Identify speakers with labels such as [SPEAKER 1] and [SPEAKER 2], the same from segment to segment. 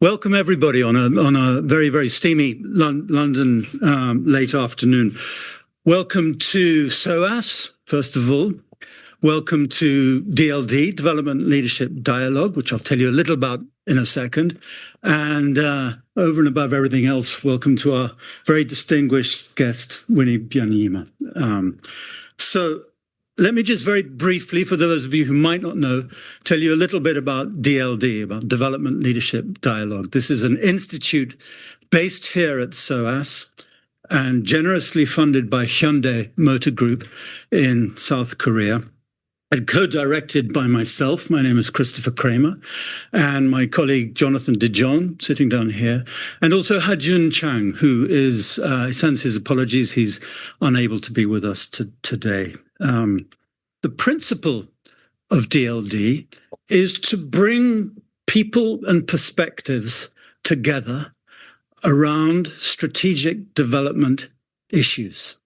[SPEAKER 1] Welcome everybody on a very, very steamy London late afternoon. Welcome to SOAS, first of all. Welcome to DLD, Development Leadership Dialogue, which I'll tell you a little about in a second. And over and above everything else, welcome to our very distinguished guest, Winnie Byanyima. So let me just very briefly, for those of you who might not know, tell you a little bit about DLD, about Development Leadership Dialogue. This is an institute based here at SOAS and generously funded by Hyundai Motor Group in South Korea, and co-directed by myself. My name is Christopher Kramer, and my colleague Jonathan DeJohn, sitting down here, and also Hajun Chang, who is, he sends his apologies, he's unable to be with us today. The principle of DLD is to bring people and perspectives together around strategic development issues.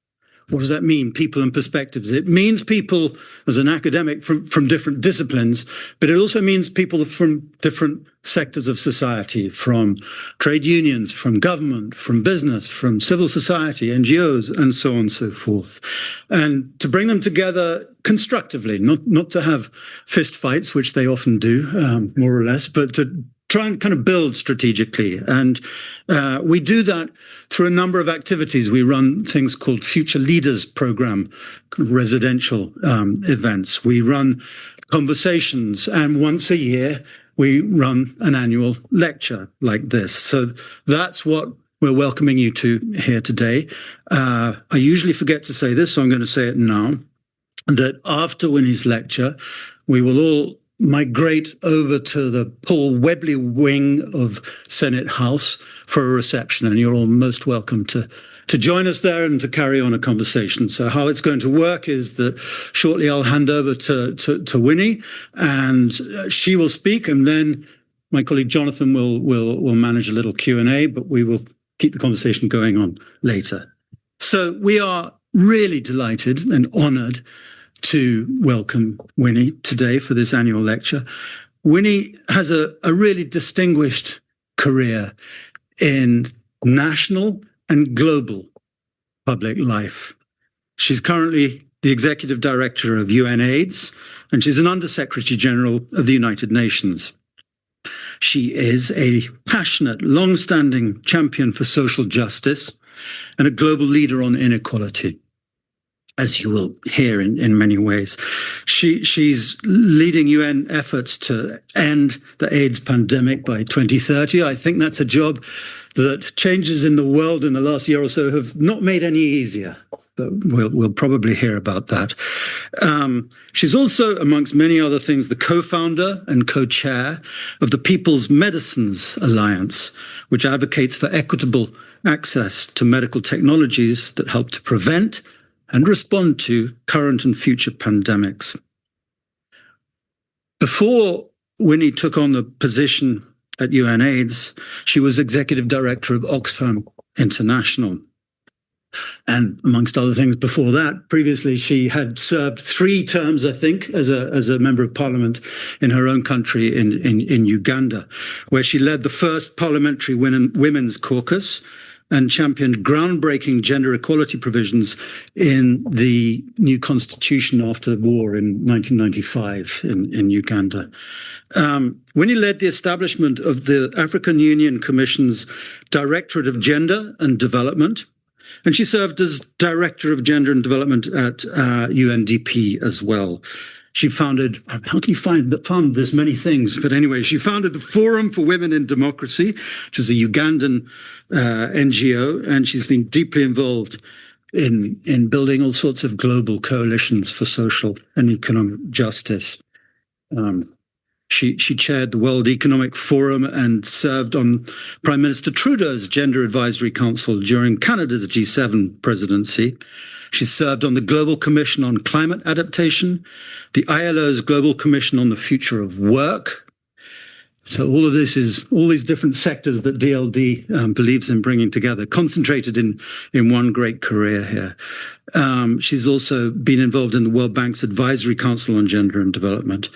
[SPEAKER 1] What does that mean, people and perspectives? It means people as an academic from different disciplines, but it also means people from different sectors of society, from trade unions, from government, from business, from civil society, NGOs, and so on and so forth. And to bring them together constructively, not to have fist fights, which they often do, more or less, but to try and kind of build strategically. And we do that through a number of activities. We run things called Future Leaders Program, kind of residential events. We run conversations, and once a year, we run an annual lecture like this. So that's what we're welcoming you to here today. I usually forget to say this, so I'm going to say it now, that after Winnie's lecture, we will all migrate over to the Paul Webley wing of Senate House for a reception, and you're all most welcome to join us there and to carry on a conversation. So how it's going to work is that shortly I'll hand over to Winnie, and she will speak, and then my colleague Jonathan will manage a little Q&A, but we will keep the conversation going on later. So we are really delighted and honored to welcome Winnie today for this annual lecture. Winnie has a really distinguished career in national and global public life. She's currently the executive director of UNAIDS, and she's an Undersecretary General of the United Nations. She is a passionate, long-standing champion for social justice and a global leader on inequality, as you will hear in many ways. She's leading UN efforts to end the AIDS pandemic by 2030. I think that's a job that changes in the world in the last year or so have not made any easier, but we'll probably hear about that. She's also, amongst many other things, the co-founder and co-chair of the People's Medicines Alliance, which advocates for equitable access to medical technologies that help to prevent and respond to current and future pandemics. Before Winnie took on the position at UNAIDS, she was executive director of Oxfam International. And amongst other things before that, previously she had served 3 terms, I think, as a member of parliament in her own country in Uganda, where she led the first parliamentary women's caucus and championed groundbreaking gender equality provisions in the new constitution after the war in 1995 in Uganda. Winnie led the establishment of the African Union Commission's Directorate of Gender and Development, and she served as Director of Gender and Development at UNDP as well. She founded, how can you found this many things? But anyway, she founded the Forum for Women in Democracy, which is a Ugandan NGO, and she's been deeply involved in building all sorts of global coalitions for social and economic justice. She chaired the World Economic Forum and served on Prime Minister Trudeau's Gender Advisory Council during Canada's G7 presidency. She served on the Global Commission on Climate Adaptation, the ILO's Global Commission on the Future of Work. So all of this is all these different sectors that DLD believes in bringing together, concentrated in one great career here. She's also been involved in the World Bank's Advisory Council on Gender and Development.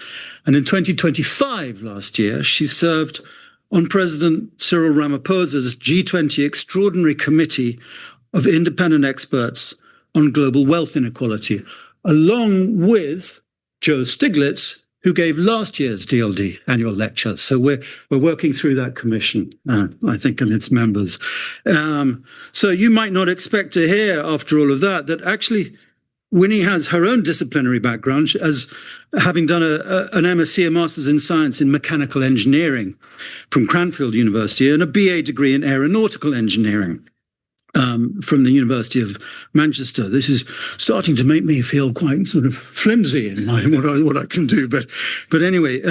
[SPEAKER 1] And in 2025, last year, she served on President Cyril Ramaphosa's G20 Extraordinary Committee of Independent Experts on Global Wealth Inequality, along with Joe Stiglitz, who gave last year's DLD annual lecture. So we're working through that commission, I think, and its members. So you might not expect to hear, after all of that, that actually Winnie has her own disciplinary background as having done an MSc, a Master's in Science in Mechanical Engineering from Cranfield University and a BA degree in Aeronautical Engineering from the University of Manchester. This is starting to make me feel quite sort of flimsy in what I can do. But anyway,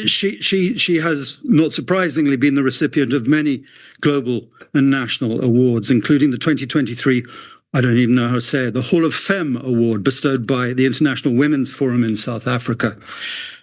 [SPEAKER 1] she has, not surprisingly, been the recipient of many global and national awards, including the 2023, I don't even know how to say it, the Hall of Fame Award bestowed by the International Women's Forum in South Africa.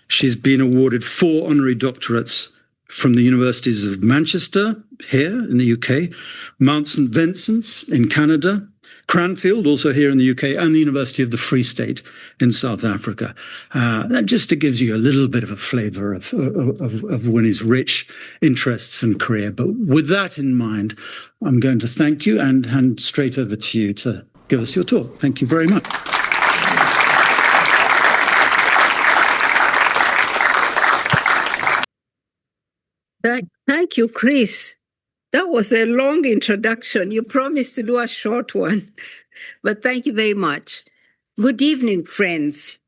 [SPEAKER 1] She's been awarded 4 honorary doctorates from the universities of Manchester, here in the UK, Mount St. Vincent's in Canada, Cranfield, also here in the UK, and the University of the Free State in South Africa. That just gives you a little bit of a flavour of Winnie's rich interests and career. But with that in mind, I'm going to thank you and hand straight over to you to give us your talk. Thank you very much.
[SPEAKER 2] Thank you, Chris. That was a long introduction. You promised to do a short one, but thank you very much. Good evening, friends.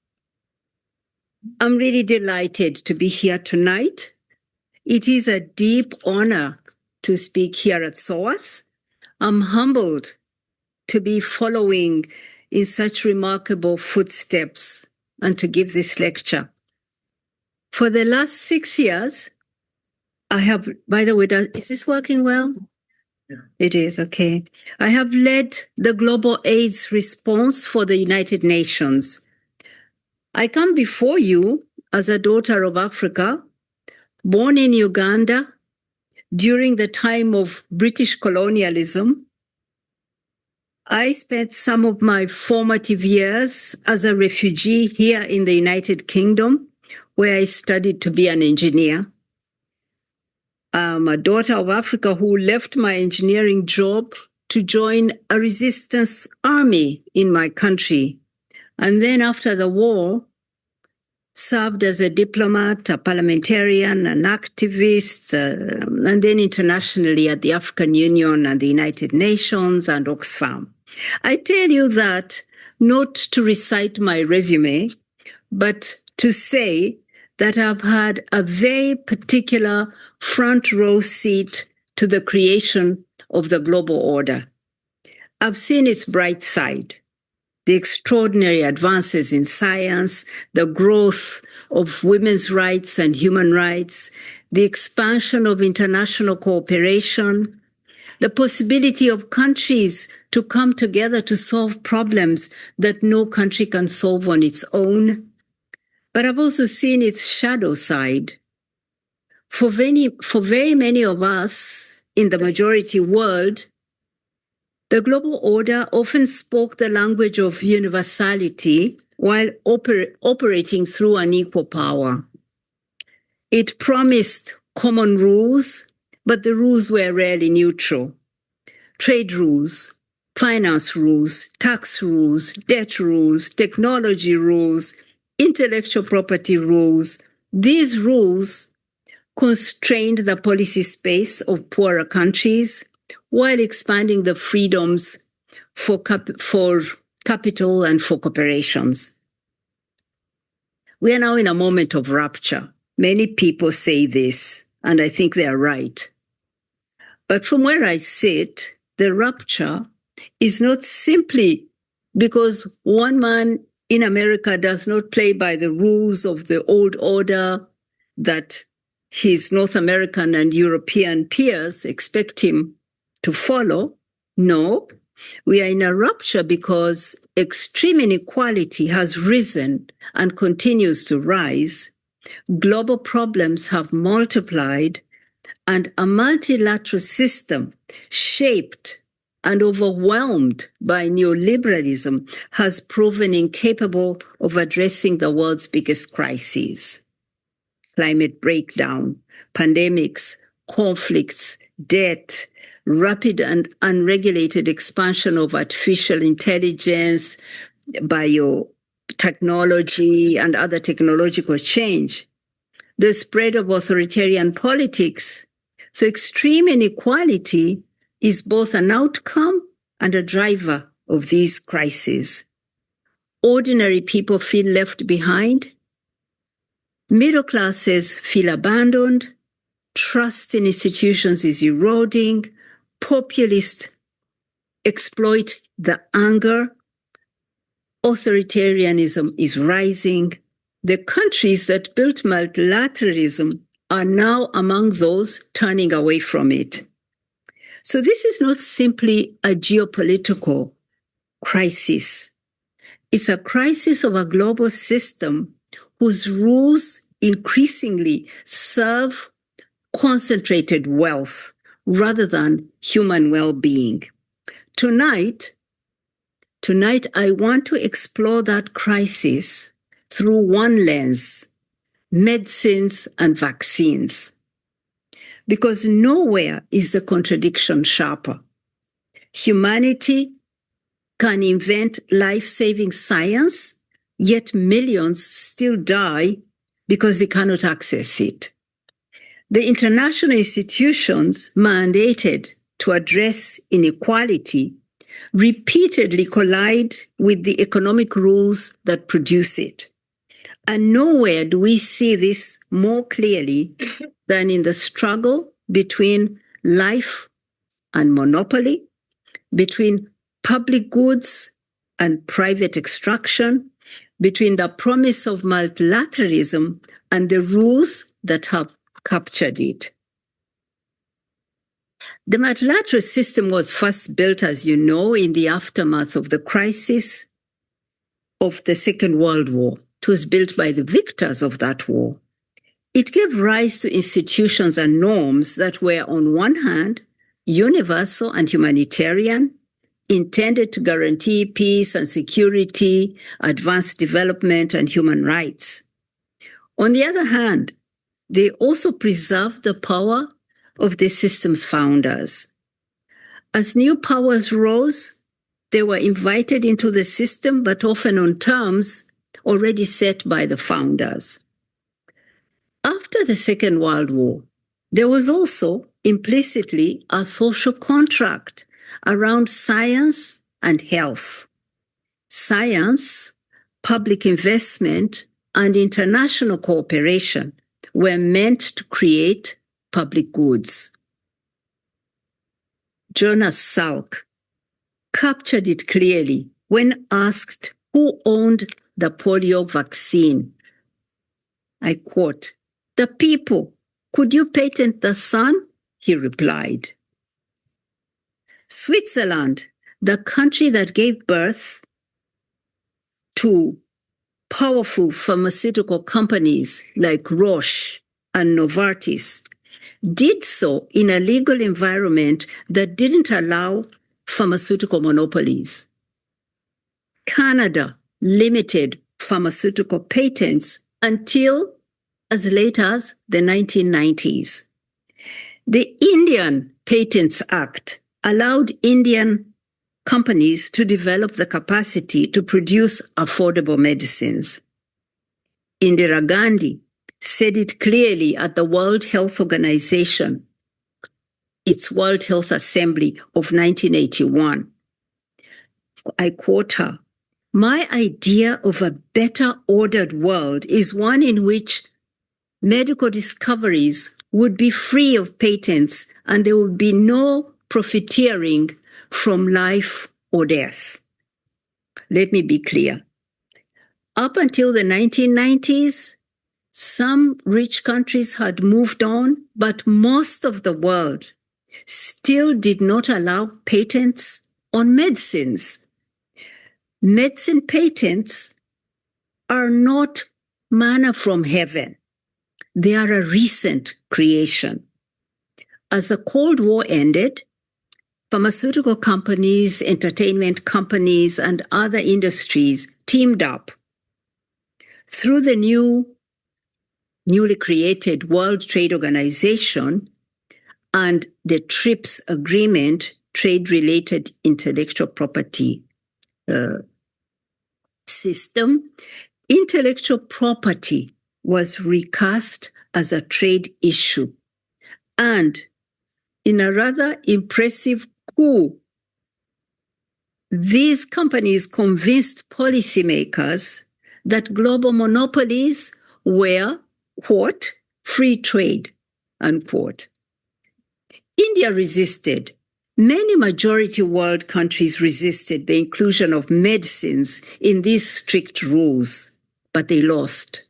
[SPEAKER 2] I'm really delighted to be here tonight. It is a deep honor to speak here at SOAS. I'm humbled to be following in such remarkable footsteps and to give this lecture. For the last 6 years, I have, by the way, is this working well? Yeah. It is, okay. I have led the global AIDS response for the United Nations. I come before you as a daughter of Africa, born in Uganda during the time of British colonialism. I spent some of my formative years as a refugee here in the United Kingdom, where I studied to be an engineer. I'm a daughter of Africa who left my engineering job to join a resistance army in my country. And then after the war, served as a diplomat, a parliamentarian, an activist, and then internationally at the African Union and the United Nations and Oxfam. I tell you that not to recite my resume, but to say that I've had a very particular front row seat to the creation of the global order. I've seen its bright side, the extraordinary advances in science, the growth of women's rights and human rights, the expansion of international cooperation, the possibility of countries to come together to solve problems that no country can solve on its own. But I've also seen its shadow side. For very many of us in the majority world, the global order often spoke the language of universality while operating through unequal power. It promised common rules, but the rules were rarely neutral. Trade rules, finance rules, tax rules, debt rules, technology rules, intellectual property rules. These rules constrained the policy space of poorer countries while expanding the freedoms for capital and for corporations. We are now in a moment of rupture. Many people say this, and I think they are right. But from where I sit, the rupture is not simply because one man in America does not play by the rules of the old order that his North American and European peers expect him to follow. No, we are in a rupture because extreme inequality has risen and continues to rise. Global problems have multiplied, and a multilateral system shaped and overwhelmed by neoliberalism has proven incapable of addressing the world's biggest crises. climate breakdown, pandemics, conflicts, debt, rapid and unregulated expansion of artificial intelligence, biotechnology, and other technological change, the spread of authoritarian politics. So extreme inequality is both an outcome and a driver of these crises. Ordinary people feel left behind. Middle classes feel abandoned. Trust in institutions is eroding. Populists exploit the anger. Authoritarianism is rising. The countries that built multilateralism are now among those turning away from it. So this is not simply a geopolitical crisis. It's a crisis of a global system whose rules increasingly serve concentrated wealth rather than human well-being. Tonight, I want to explore that crisis through one lens: medicines and vaccines. Because nowhere is the contradiction sharper. Humanity can invent life-saving science, yet millions still die because they cannot access it. The international institutions mandated to address inequality repeatedly collide with the economic rules that produce it. And nowhere do we see this more clearly than in the struggle between life and monopoly, between public goods and private extraction, between the promise of multilateralism and the rules that have captured it. The multilateral system was first built, as you know, in the aftermath of the crisis of the Second World War. It was built by the victors of that war. It gave rise to institutions and norms that were, on one hand, universal and humanitarian, intended to guarantee peace and security, advance development, and human rights. On the other hand, they also preserved the power of the system's founders. As new powers rose, they were invited into the system, but often on terms already set by the founders. After the Second World War, there was also implicitly a social contract around science and health. Science, public investment, and international cooperation were meant to create public goods. Jonas Salk captured it clearly when asked who owned the polio vaccine. I quote, "The people. Could you patent the sun?" he replied. Switzerland, the country that gave birth to powerful pharmaceutical companies like Roche and Novartis, did so in a legal environment that didn't allow pharmaceutical monopolies. Canada limited pharmaceutical patents until as late as the 1990s. The Indian Patents Act allowed Indian companies to develop the capacity to produce affordable medicines. Indira Gandhi said it clearly at the World Health Organization, its World Health Assembly of 1981. I quote her, "My idea of a better ordered world is one in which medical discoveries would be free of patents and there would be no profiteering from life or death." Let me be clear. Up until the 1990s, some rich countries had moved on, but most of the world still did not allow patents on medicines. Medicine patents are not manna from heaven. They are a recent creation. As the Cold War ended, pharmaceutical companies, entertainment companies, and other industries teamed up. Through the new newly created World Trade Organization and the TRIPS agreement, trade-related intellectual property system, intellectual property was recast as a trade issue. And in a rather impressive coup, these companies convinced policymakers that global monopolies were, quote, free trade, unquote. India resisted. Many majority world countries resisted the inclusion of medicines in these strict rules, but they lost.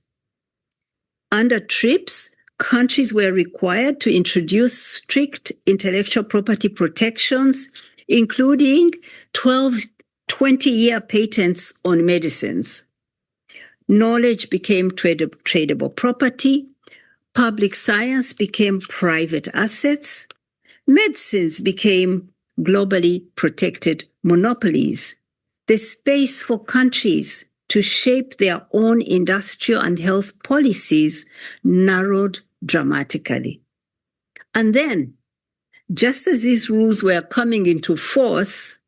[SPEAKER 2] Under TRIPS, countries were required to introduce strict intellectual property protections, including 20-year patents on medicines. Knowledge became tradable property. Public science became private assets. Medicines became globally protected monopolies. The space for countries to shape their own industrial and health policies narrowed dramatically. And then, just as these rules were coming into force,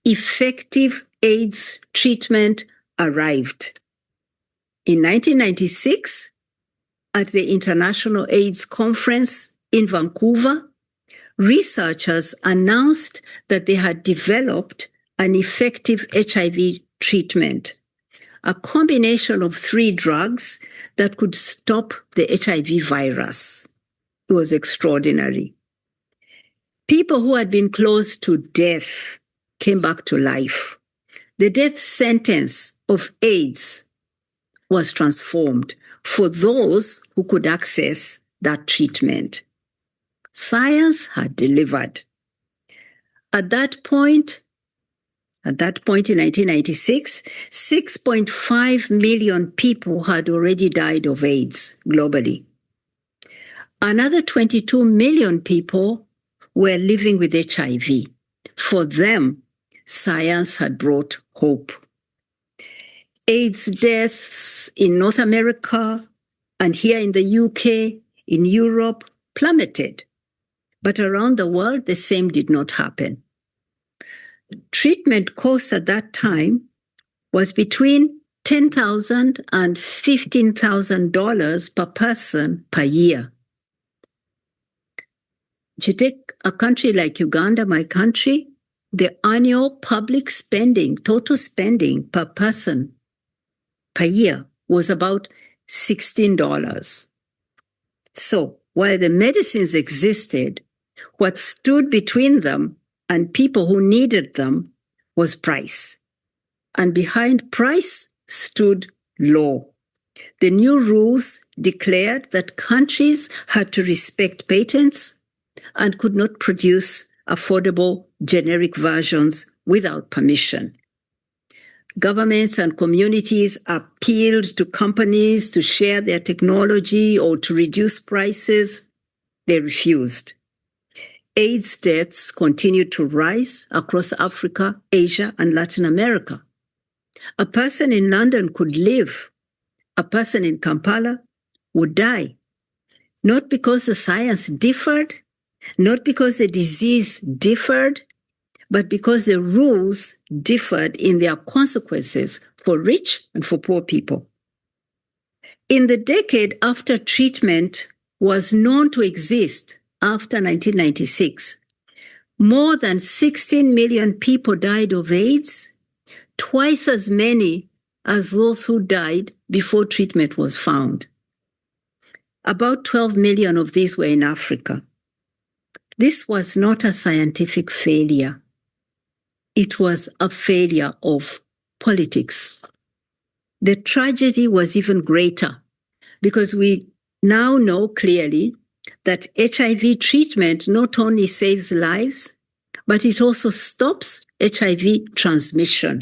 [SPEAKER 2] effective AIDS treatment arrived. In 1996, at the International AIDS Conference in Vancouver, researchers announced that they had developed an effective HIV treatment, a combination of 3 drugs that could stop the HIV virus. It was extraordinary. People who had been close to death came back to life. The death sentence of AIDS was transformed for those who could access that treatment. Science had delivered. At that point in 1996, 6.5 million people had already died of AIDS globally. Another 22 million people were living with HIV. For them, science had brought hope. AIDS deaths in North America and here in the UK, in Europe, plummeted. But around the world, the same did not happen. Treatment costs at that time was between $10,000 and $15,000 per person per year. If you take a country like Uganda, my country, the annual public spending, total spending per person per year was about $16. So while the medicines existed, what stood between them and people who needed them was price. And behind price stood law. The new rules declared that countries had to respect patents and could not produce affordable generic versions without permission. Governments and communities appealed to companies to share their technology or to reduce prices. They refused. AIDS deaths continued to rise across Africa, Asia, and Latin America. A person in London could live. A person in Kampala would die. Not because the science differed, not because the disease differed, but because the rules differed in their consequences for rich and for poor people. In the decade after treatment was known to exist, after 1996, more than 16 million people died of AIDS, twice as many as those who died before treatment was found. About 12 million of these were in Africa. This was not a scientific failure. It was a failure of politics. The tragedy was even greater because we now know clearly that HIV treatment not only saves lives, but it also stops HIV transmission.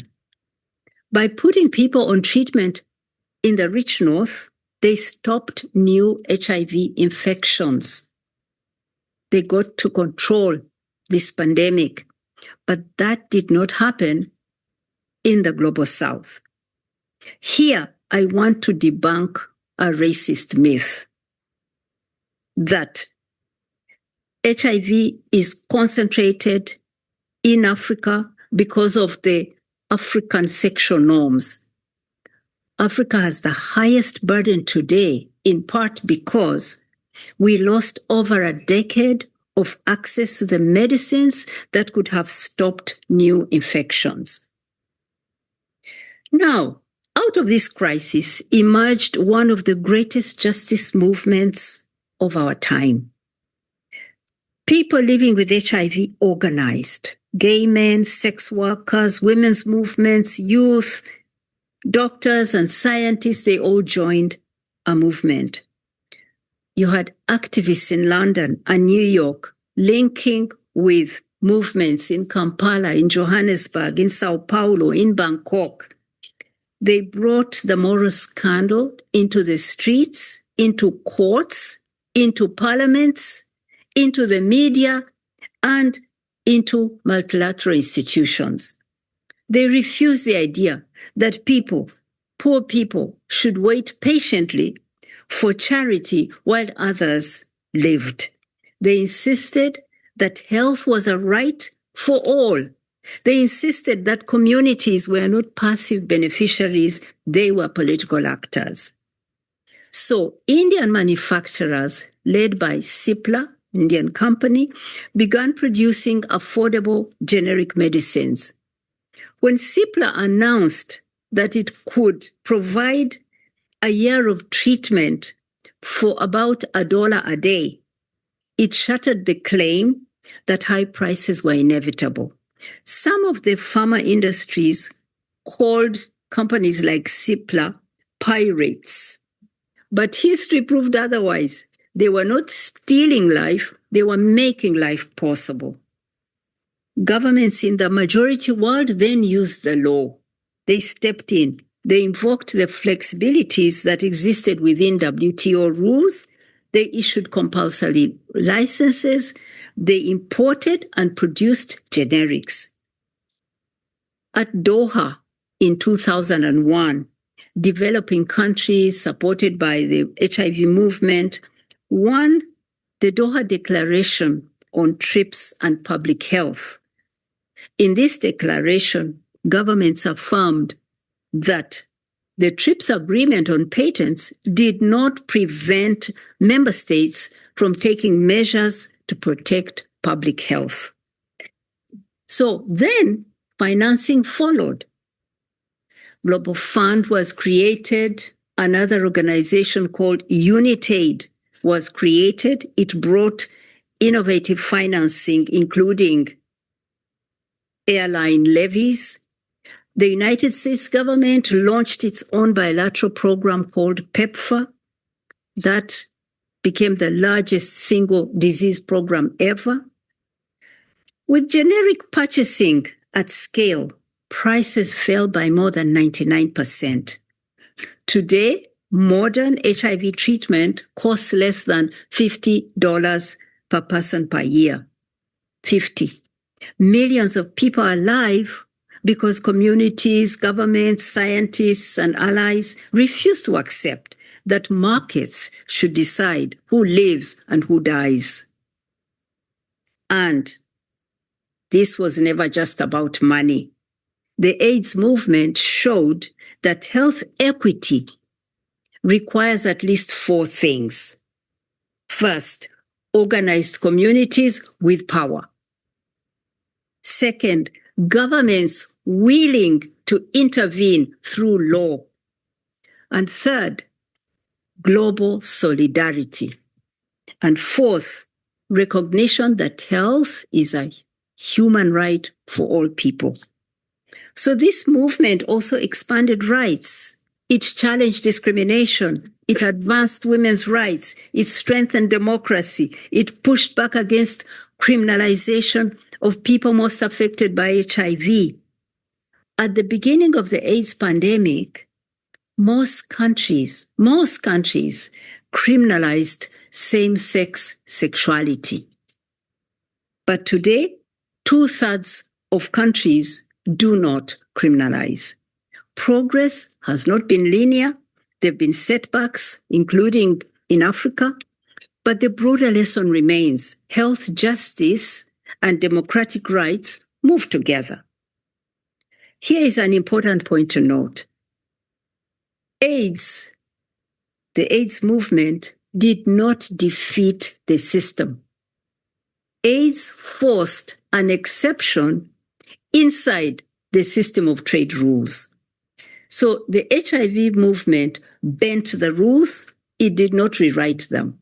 [SPEAKER 2] By putting people on treatment in the rich north, they stopped new HIV infections. They got to control this pandemic, but that did not happen in the global south. Here, I want to debunk a racist myth that HIV is concentrated in Africa because of the African sexual norms. Africa has the highest burden today, in part because we lost over a decade of access to the medicines that could have stopped new infections. Now, out of this crisis emerged one of the greatest justice movements of our time. People living with HIV organized. Gay men, sex workers, women's movements, youth, doctors and scientists, they all joined a movement. You had activists in London and New York linking with movements in Kampala, in Johannesburg, in Sao Paulo, in Bangkok. They brought the moral scandal into the streets, into courts, into parliaments, into the media, and into multilateral institutions. They refused the idea that people, poor people, should wait patiently for charity while others lived. They insisted that health was a right for all. They insisted that communities were not passive beneficiaries, they were political actors. So Indian manufacturers, led by Cipla, Indian company, began producing affordable generic medicines. When Cipla announced that it could provide a year of treatment for about $1 a day, it shattered the claim that high prices were inevitable. Some of the pharma industries called companies like Cipla pirates. But history proved otherwise. They were not stealing life, they were making life possible. Governments in the majority world then used the law. They stepped in. They invoked the flexibilities that existed within WTO rules. They issued compulsory licenses. They imported and produced generics. At Doha in 2001, developing countries supported by the HIV movement won the Doha Declaration on TRIPS and Public Health. In this declaration, governments affirmed that the TRIPS agreement on patents did not prevent member states from taking measures to protect public health. So then financing followed. Global Fund was created. Another organization called UNITAID was created. It brought innovative financing, including airline levies. The United States government launched its own bilateral program called PEPFAR. That became the largest single disease program ever. With generic purchasing at scale, prices fell by more than 99%. Today, modern HIV treatment costs less than $50 per person per year. 50. Millions of people are alive because communities, governments, scientists, and allies refuse to accept that markets should decide who lives and who dies. And this was never just about money. The AIDS movement showed that health equity requires at least 4 things. First, organized communities with power. Second, governments willing to intervene through law. And third, global solidarity. And fourth, recognition that health is a human right for all people. So this movement also expanded rights. It challenged discrimination. It advanced women's rights. It strengthened democracy. It pushed back against criminalization of people most affected by HIV. At the beginning of the AIDS pandemic, most countries criminalized same-sex sexuality. But today, 2/3 of countries do not criminalize. Progress has not been linear, There have been setbacks, including in Africa, but the broader lesson remains: health, justice, and democratic rights move together. Here is an important point to note. AIDS, the AIDS movement, did not defeat the system. AIDS forced an exception inside the system of trade rules. So the HIV movement bent the rules, it did not rewrite them.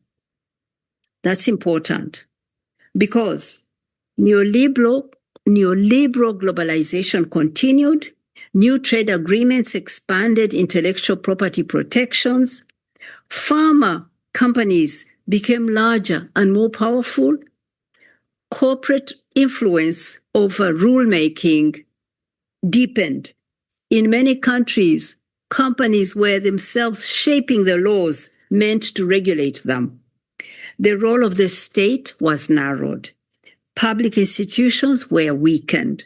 [SPEAKER 2] That's important because neoliberal globalization continued, new trade agreements expanded intellectual property protections, pharma companies became larger and more powerful, corporate influence over rulemaking deepened. In many countries, companies were themselves shaping the laws meant to regulate them. The role of the state was narrowed. Public institutions were weakened.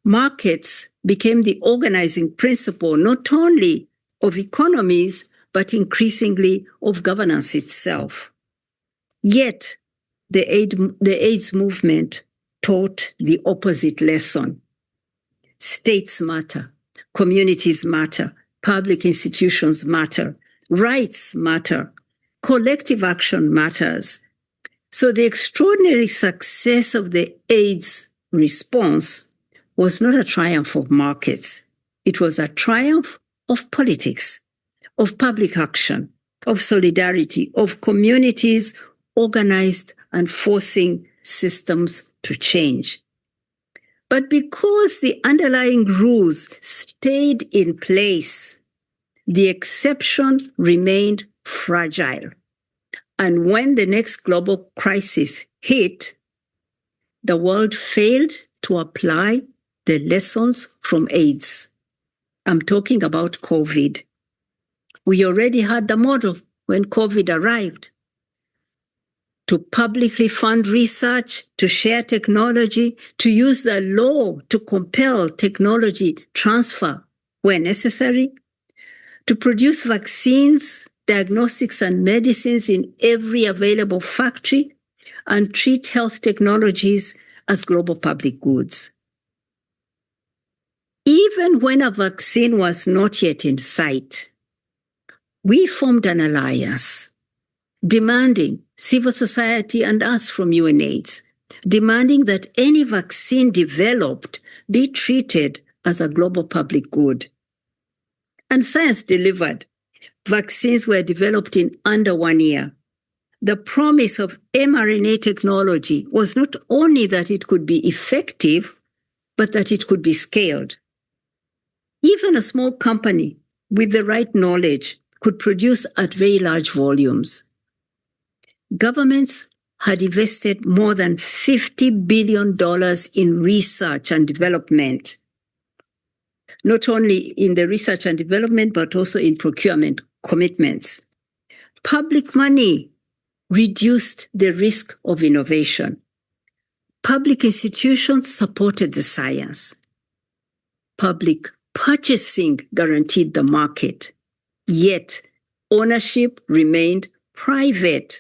[SPEAKER 2] Markets became the organizing principle not only of economies, but increasingly of governance itself. Yet, the AIDS movement taught the opposite lesson. States matter, communities matter, public institutions matter, rights matter, collective action matters. So the extraordinary success of the AIDS response was not a triumph of markets. It was a triumph of politics, of public action, of solidarity, of communities organized and forcing systems to change. But because the underlying rules stayed in place, the exception remained fragile. And when the next global crisis hit, the world failed to apply the lessons from AIDS. I'm talking about COVID. We already had the model when COVID arrived: to publicly fund research, to share technology, to use the law to compel technology transfer where necessary, to produce vaccines, diagnostics, and medicines in every available factory, and treat health technologies as global public goods. Even when a vaccine was not yet in sight, we formed an alliance demanding, civil society and us from UNAIDS, demanding that any vaccine developed be treated as a global public good. And science delivered. Vaccines were developed in under 1 year. The promise of mRNA technology was not only that it could be effective, but that it could be scaled. Even a small company with the right knowledge could produce at very large volumes. Governments had invested more than $50 billion in research and development, not only in the research and development, but also in procurement commitments. Public money reduced the risk of innovation. Public institutions supported the science. Public purchasing guaranteed the market, yet ownership remained private.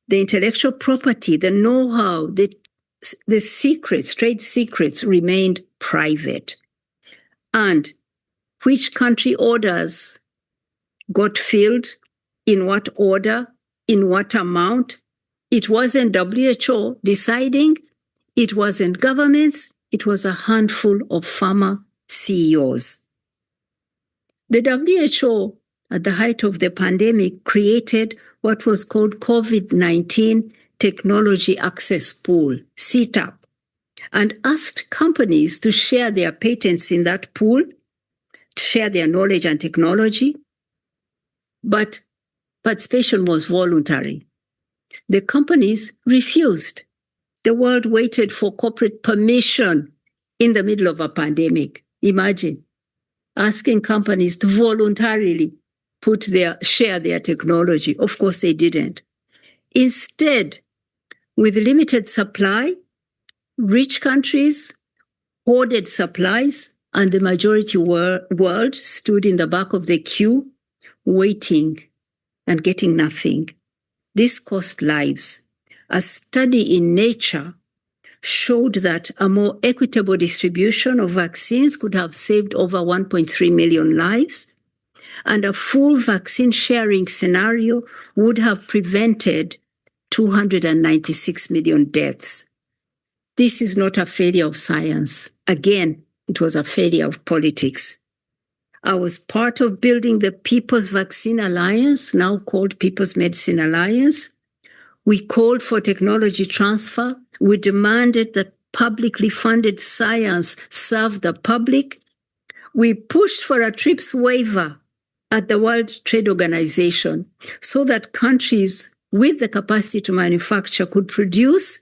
[SPEAKER 2] The intellectual property, the know-how, the secrets, trade secrets remained private. And which country orders got filled, in what order, in what amount, it wasn't WHO deciding, it wasn't governments, it was a handful of pharma CEOs. The WHO, at the height of the pandemic, created what was called COVID-19 Technology Access Pool, CTAP, and asked companies to share their patents in that pool, to share their knowledge and technology. But participation was voluntary. The companies refused. The world waited for corporate permission in the middle of a pandemic. Imagine asking companies to voluntarily share their technology. Of course, they didn't. Instead, with limited supply, rich countries hoarded supplies, and the majority world stood in the back of the queue, waiting and getting nothing. This cost lives. A study in Nature showed that a more equitable distribution of vaccines could have saved over 1.3 million lives, and a full vaccine sharing scenario would have prevented 296 million deaths. This is not a failure of science. Again, it was a failure of politics. I was part of building the People's Vaccine Alliance, now called People's Medicine Alliance. We called for technology transfer. We demanded that publicly funded science serve the public. We pushed for a TRIPS waiver at the World Trade Organization so that countries with the capacity to manufacture could produce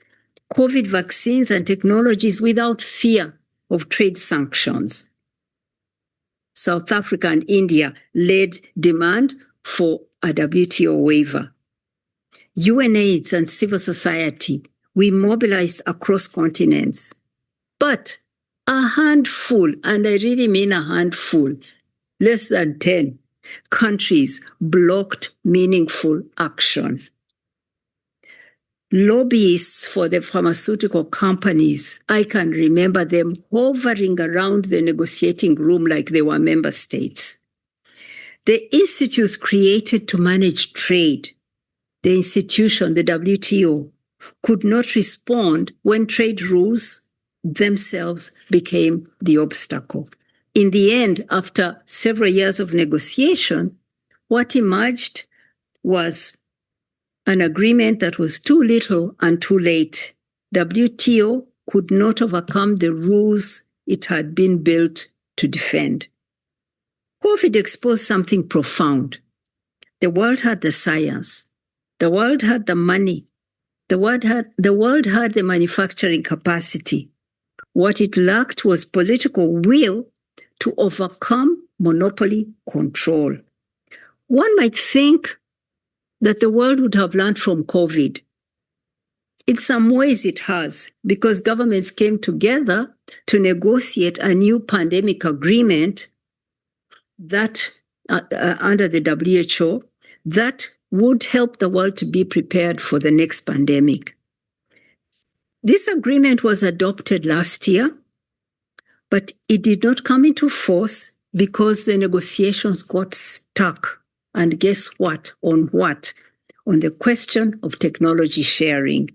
[SPEAKER 2] COVID vaccines and technologies without fear of trade sanctions. South Africa and India led demand for a WTO waiver. UNAIDS and civil society, we mobilized across continents. But a handful, and I really mean a handful, less than 10 countries blocked meaningful action. Lobbyists for the pharmaceutical companies, I can remember them hovering around the negotiating room like they were member states. The institutes created to manage trade, the institution, the WTO, could not respond when trade rules themselves became the obstacle. In the end, after several years of negotiation, what emerged was an agreement that was too little and too late. WTO could not overcome the rules it had been built to defend. COVID exposed something profound. The world had the science. The world had the money. The world had the manufacturing capacity. What it lacked was political will to overcome monopoly control. One might think that the world would have learned from COVID. In some ways it has, because governments came together to negotiate a new pandemic agreement that under the WHO that would help the world to be prepared for the next pandemic. This agreement was adopted last year, but it did not come into force because the negotiations got stuck. And guess what? On what? On the question of technology sharing.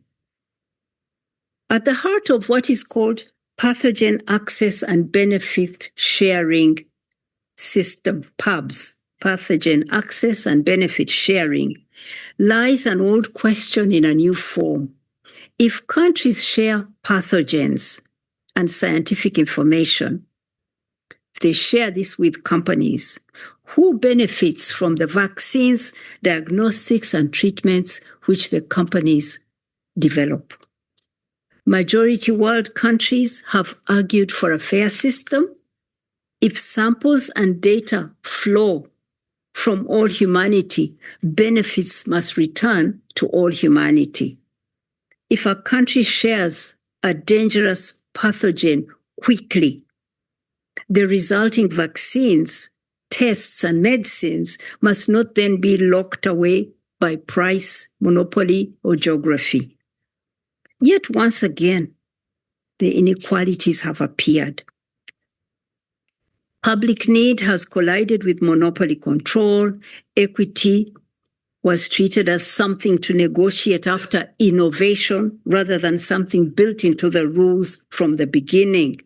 [SPEAKER 2] At the heart of what is called pathogen access and benefit sharing system, PABS, pathogen access and benefit sharing, lies an old question in a new form. If countries share pathogens and scientific information, if they share this with companies, who benefits from the vaccines, diagnostics, and treatments which the companies develop? Majority world countries have argued for a fair system. If samples and data flow from all humanity, benefits must return to all humanity. If a country shares a dangerous pathogen quickly, the resulting vaccines, tests, and medicines must not then be locked away by price, monopoly, or geography. Yet once again, the inequalities have appeared. Public need has collided with monopoly control. Equity was treated as something to negotiate after innovation rather than something built into the rules from the beginning.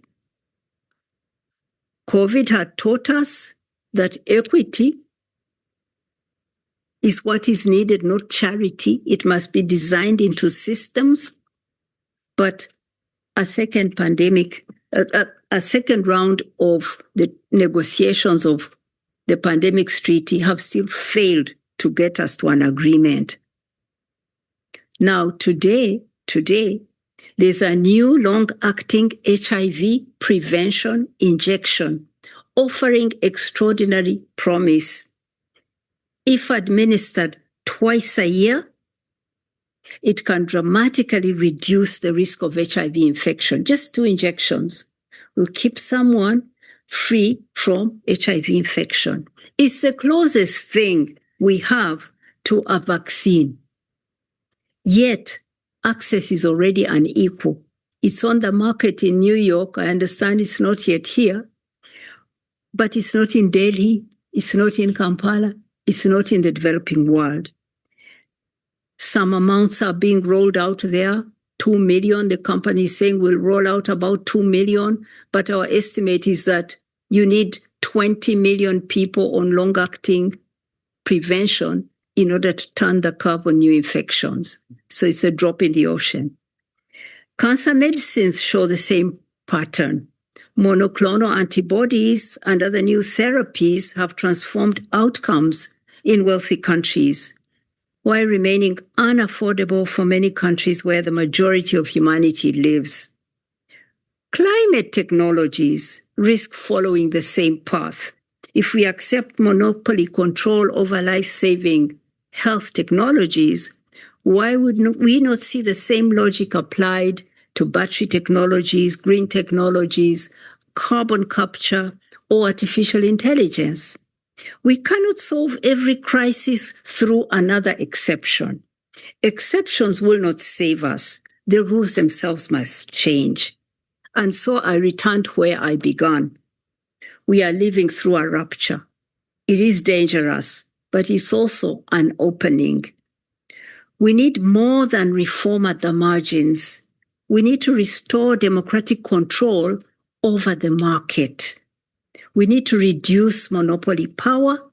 [SPEAKER 2] COVID had taught us that equity is what is needed, not charity. It must be designed into systems. But a second pandemic, a second round of the negotiations of the pandemics treaty have still failed to get us to an agreement. Now, today, there's a new long-acting HIV prevention injection offering extraordinary promise. If administered twice a year, it can dramatically reduce the risk of HIV infection. Just 2 injections will keep someone free from HIV infection. It's the closest thing we have to a vaccine. Yet, access is already unequal. It's on the market in New York. I understand it's not yet here, but it's not in Delhi. It's not in Kampala. It's not in the developing world. Some amounts are being rolled out there. 2 million, the company is saying will roll out about 2 million, but our estimate is that you need 20 million people on long-acting prevention in order to turn the curve on new infections. So it's a drop in the ocean. Cancer medicines show the same pattern. Monoclonal antibodies and other new therapies have transformed outcomes in wealthy countries, while remaining unaffordable for many countries where the majority of humanity lives. Climate technologies risk following the same path. If we accept monopoly control over life-saving health technologies, why would we not see the same logic applied to battery technologies, green technologies, carbon capture, or artificial intelligence? We cannot solve every crisis through another exception. Exceptions will not save us. The rules themselves must change. And so I returned where I began. We are living through a rupture. It is dangerous, but it's also an opening. We need more than reform at the margins. We need to restore democratic control over the market. We need to reduce monopoly power,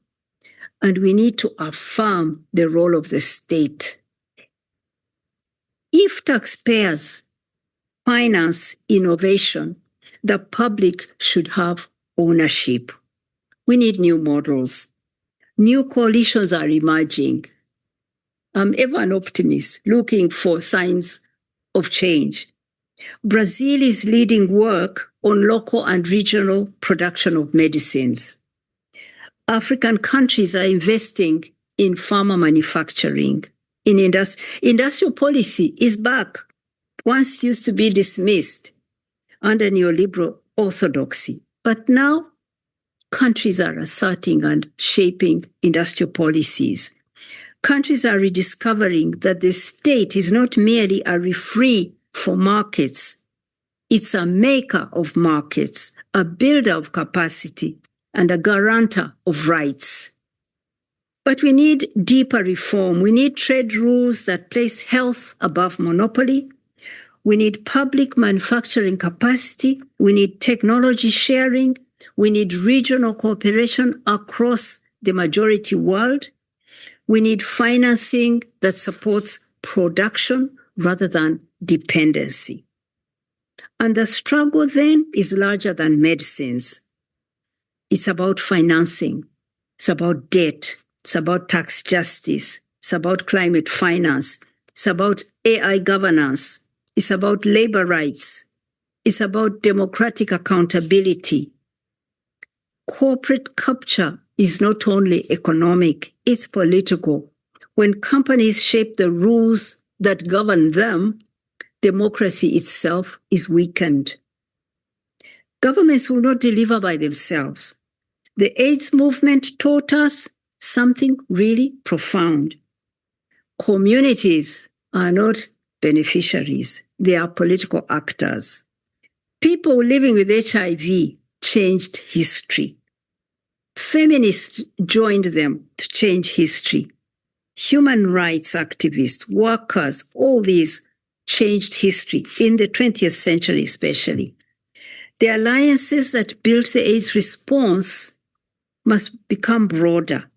[SPEAKER 2] and we need to affirm the role of the state. If taxpayers finance innovation, the public should have ownership. We need new models. New coalitions are emerging. I'm ever an optimist, looking for signs of change. Brazil is leading work on local and regional production of medicines. African countries are investing in pharma manufacturing. Industrial policy is back. Once used to be dismissed under neoliberal orthodoxy. But now, countries are asserting and shaping industrial policies. Countries are rediscovering that the state is not merely a referee for markets. It's a maker of markets, a builder of capacity, and a guarantor of rights. But we need deeper reform. We need trade rules that place health above monopoly. We need public manufacturing capacity. We need technology sharing. We need regional cooperation across the majority world. We need financing that supports production rather than dependency. And the struggle then is larger than medicines. It's about financing. It's about debt. It's about tax justice. It's about climate finance. It's about AI governance. It's about labor rights. It's about democratic accountability. Corporate capture is not only economic, it's political. When companies shape the rules that govern them, democracy itself is weakened. Governments will not deliver by themselves. The AIDS movement taught us something really profound. Communities are not beneficiaries. They are political actors. People living with HIV changed history. Feminists joined them to change history. Human rights activists, workers, all these changed history in the 20th century especially. The alliances that built the AIDS response must become broader.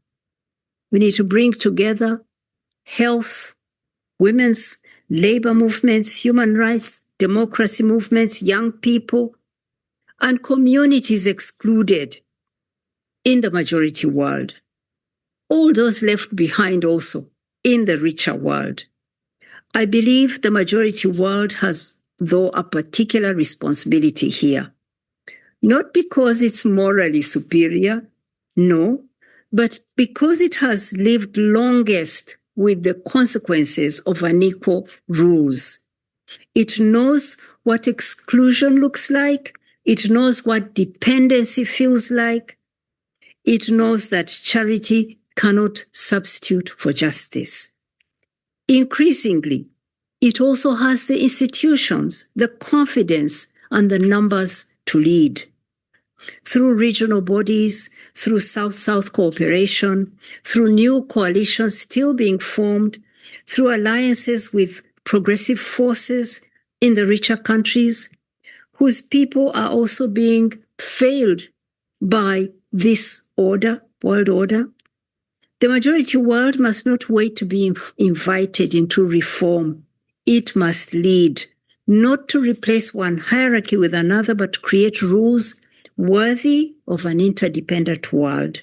[SPEAKER 2] We need to bring together health, women's labor movements, human rights, democracy movements, young people, and communities excluded in the majority world. All those left behind also in the richer world. I believe the majority world has, though, a particular responsibility here. Not because it's morally superior, no, but because it has lived longest with the consequences of unequal rules. It knows what exclusion looks like. It knows what dependency feels like. It knows that charity cannot substitute for justice. Increasingly, it also has the institutions, the confidence, and the numbers to lead. Through regional bodies, through South-South cooperation, through new coalitions still being formed, through alliances with progressive forces in the richer countries, whose people are also being failed by this order, world order. The majority world must not wait to be invited into reform. It must lead, not to replace one hierarchy with another, but to create rules worthy of an interdependent world.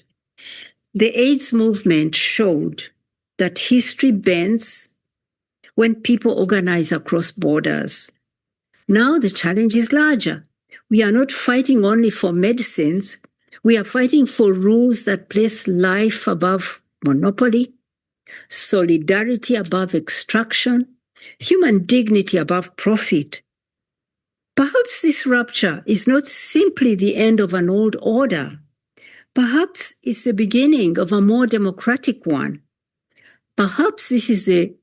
[SPEAKER 2] The AIDS movement showed that history bends when people organize across borders. Now the challenge is larger. We are not fighting only for medicines. We are fighting for rules that place life above monopoly, solidarity above extraction, human dignity above profit. Perhaps this rupture is not simply the end of an old order. Perhaps it's the beginning of a more democratic one. Perhaps this is the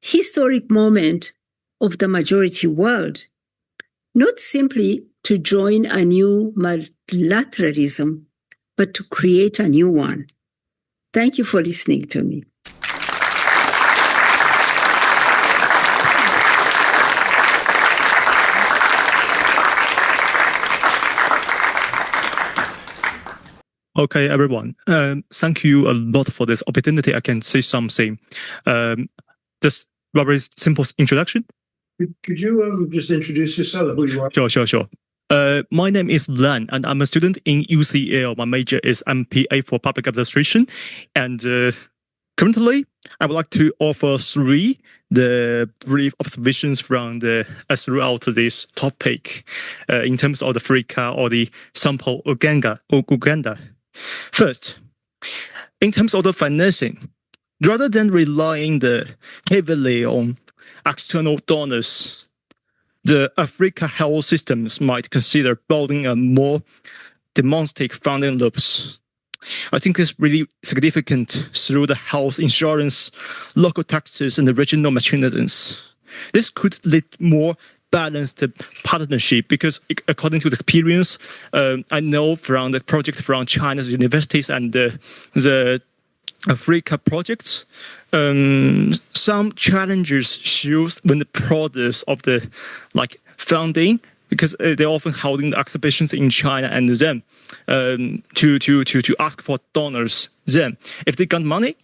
[SPEAKER 2] historic moment of the majority world, not simply to join a new multilateralism, but to create a new one. Thank you for listening to me.
[SPEAKER 3] Okay, everyone. Thank you a lot for this opportunity. I can say something. Just very simple introduction.
[SPEAKER 1] Could you just introduce yourself? Who you are?
[SPEAKER 3] Sure. My name is Lan, and I'm a student in UCL. My major is MPA for Public Administration, and currently I would like to offer three the brief observations from throughout this topic in terms of the Africa or the sample Uganda. First, in terms of the financing, rather than relying heavily on external donors, the Africa health systems might consider building a more domestic funding loops. I think it's really significant through the health insurance, local taxes, and the regional mechanisms. This could lead more balanced partnership because according to the experience, I know from the project from China's universities and the Africa projects, some challenges shows when the process of the funding, because they're often holding the exhibitions in China and then to ask for donors. Then if they got money,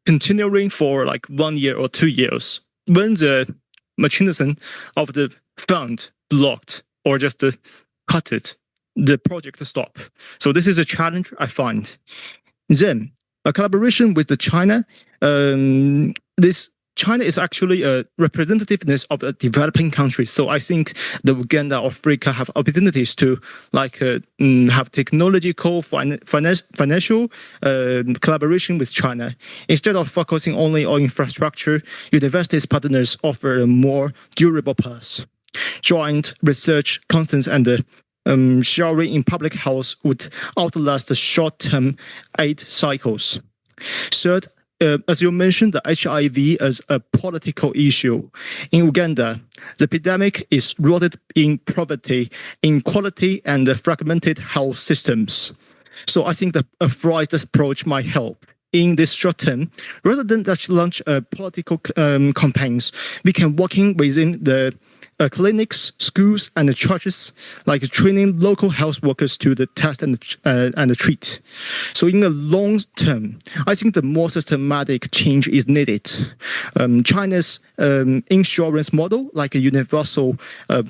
[SPEAKER 3] continuing for 1 year or 2 years, when the mechanism of the fund blocked or just cut it, the project stop. So this is a challenge I find. Then a collaboration with China. China is actually a representativeness of a developing country. So I think the Uganda or Africa have opportunities to have technological, financial collaboration with China. Instead of focusing only on infrastructure, universities partners offer a more durable path. Joint research constants and sharing in public health would outlast the short-term aid cycles. Third, as you mentioned, the HIV as a political issue. In Uganda, the epidemic is rooted in poverty, inequality, and fragmented health systems. So I think the phrased approach might help. In this short term, rather than just launch political campaigns, we can work in within the clinics, schools, and the churches, training local health workers to the test and treat. So in the long term, I think the more systematic change is needed. China's insurance model, like a universal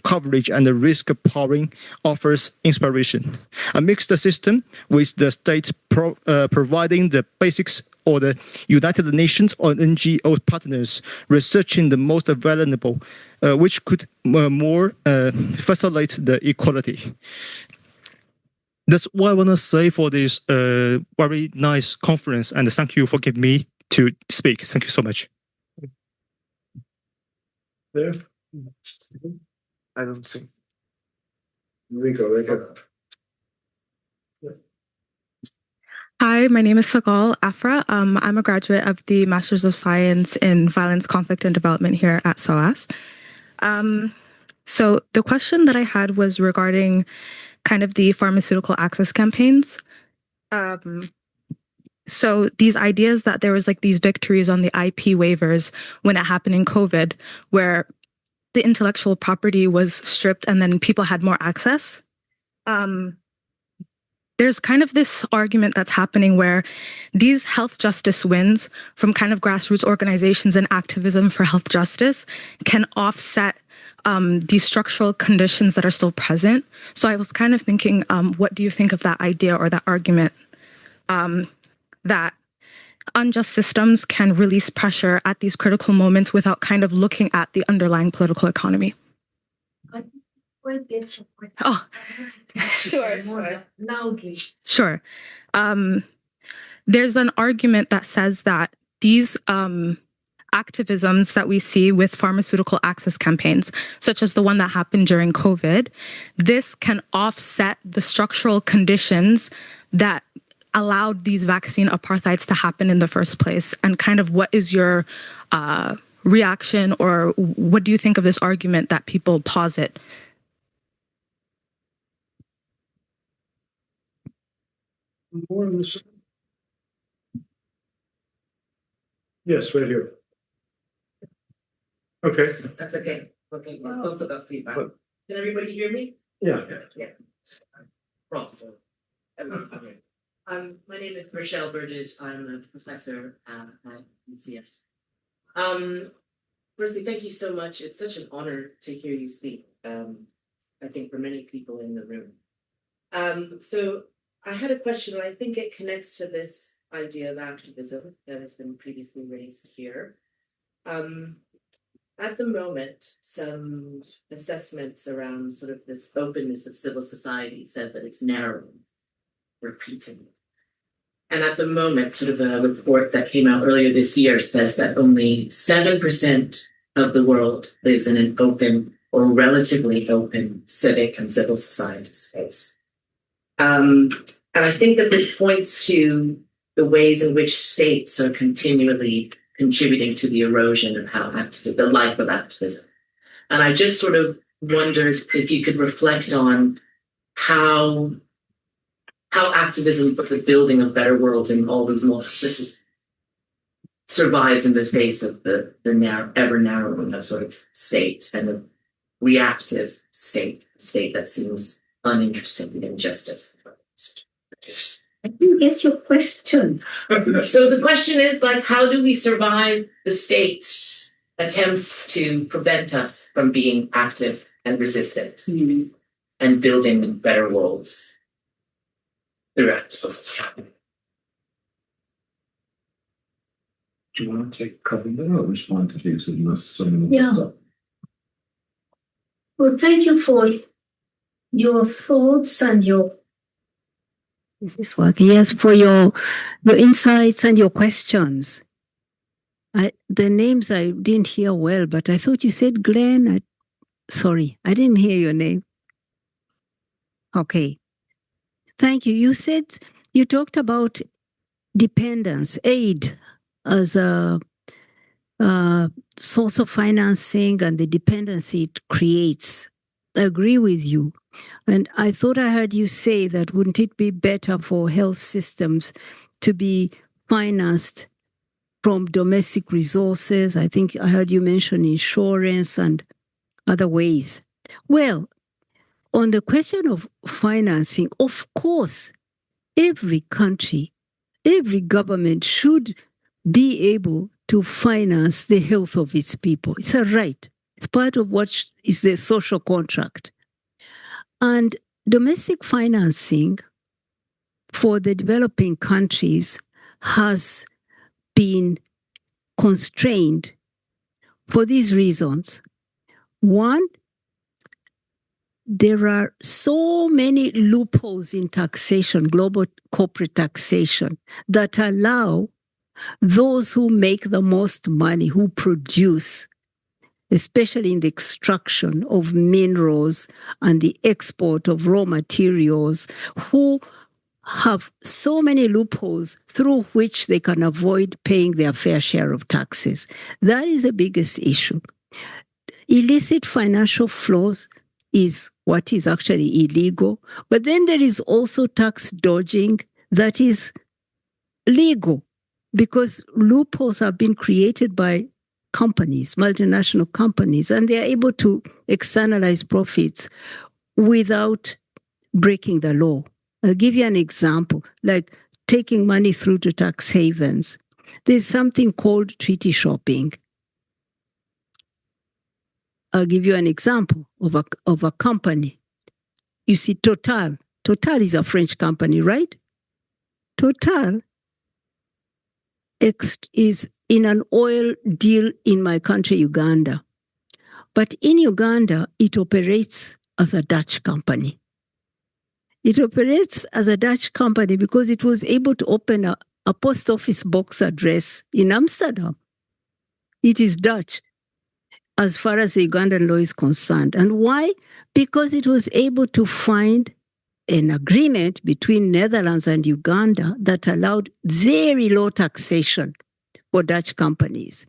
[SPEAKER 3] coverage and the risk powering, offers inspiration. A mixed system with the states providing the basics, or the United Nations or NGO partners researching the most vulnerable, which could more facilitate the equality. That's what I want to say for this very nice conference, and thank you for giving me to speak. Thank you so much.
[SPEAKER 1] There.
[SPEAKER 3] I don't think.
[SPEAKER 1] Rico.
[SPEAKER 4] Hi, my name is Sagal Afra. I'm a graduate of the Masters of Science in Violence, Conflict, and Development here at SOAS. So the question that I had was regarding kind of the pharmaceutical access campaigns. So these ideas that there was like these victories on the IP waivers when it happened in COVID, where the intellectual property was stripped and then people had more access. There's kind of this argument that's happening where these health justice wins from kind of grassroots organizations and activism for health justice can offset these structural conditions that are still present. So I was kind of thinking, what do you think of that idea or that argument that unjust systems can release pressure at these critical moments without kind of looking at the underlying political economy? Oh, sure. Loudly. Sure. There's an argument that says that these activisms that we see with pharmaceutical access campaigns, such as the one that happened during COVID, this can offset the structural conditions that allowed these vaccine apartheids to happen in the first place. And kind of what is your reaction, or what do you think of this argument that people posit?
[SPEAKER 1] More on this. Yes, right here. Okay.
[SPEAKER 5] That's okay. Okay, well, also got feedback. Can everybody hear me?
[SPEAKER 1] Yeah.
[SPEAKER 5] Yeah. My name is Rochelle Burgess. I'm a professor at UCF. Firstly, thank you so much. It's such an honor to hear you speak. I think for many people in the room. So I had a question, and I think it connects to this idea of activism that has been previously raised here. At the moment, some assessments around sort of this openness of civil society says that it's narrowing repeatedly. And at the moment, sort of a report that came out earlier this year says that only 7% of the world lives in an open or relatively open civic and civil society space. And I think that this points to the ways in which states are continually contributing to the erosion of how the life of activism. And I just sort of wondered if you could reflect on how activism for the building of better worlds in all these multiplicities survives in the face of the ever narrowing of sort of state and the reactive state that seems uninterested in justice.
[SPEAKER 2] I didn't get your question.
[SPEAKER 5] So the question is, like, how do we survive the state's attempts to prevent us from being active and resistant and building better worlds throughout society?
[SPEAKER 6] Do you want to take cover there or respond to these unless someone?
[SPEAKER 2] Yeah. Well, thank you for your thoughts and your. Is this working? Yes, for your insights and your questions. The names I didn't hear well, but I thought you said Glenn. Sorry, I didn't hear your name. Okay. Thank you. You talked about dependence, aid as a source of financing and the dependency it creates. I agree with you. And I thought I heard you say that wouldn't it be better for health systems to be financed from domestic resources? I think I heard you mention insurance and other ways. Well, on the question of financing, of course, every country, every government should be able to finance the health of its people. It's a right. It's part of what is the social contract. And domestic financing for the developing countries has been constrained for these reasons. One, there are so many loopholes in taxation, global corporate taxation, that allow those who make the most money, who produce especially in the extraction of minerals and the export of raw materials, who have so many loopholes through which they can avoid paying their fair share of taxes. That is the biggest issue. Illicit financial flows is what is actually illegal, but then there is also tax dodging that is legal, because loopholes have been created by companies, multinational companies, and they are able to externalize profits without breaking the law. I'll give you an example, like taking money through to tax havens. There's something called treaty shopping. I'll give you an example of a company. You see, Total. Total is a French company, right? Total is in an oil deal in my country, Uganda. But in Uganda, it operates as a Dutch company. It operates as a Dutch company because it was able to open a post office box address in Amsterdam. It is Dutch as far as the Ugandan law is concerned. And why? Because it was able to find an agreement between Netherlands and Uganda that allowed very low taxation for Dutch companies.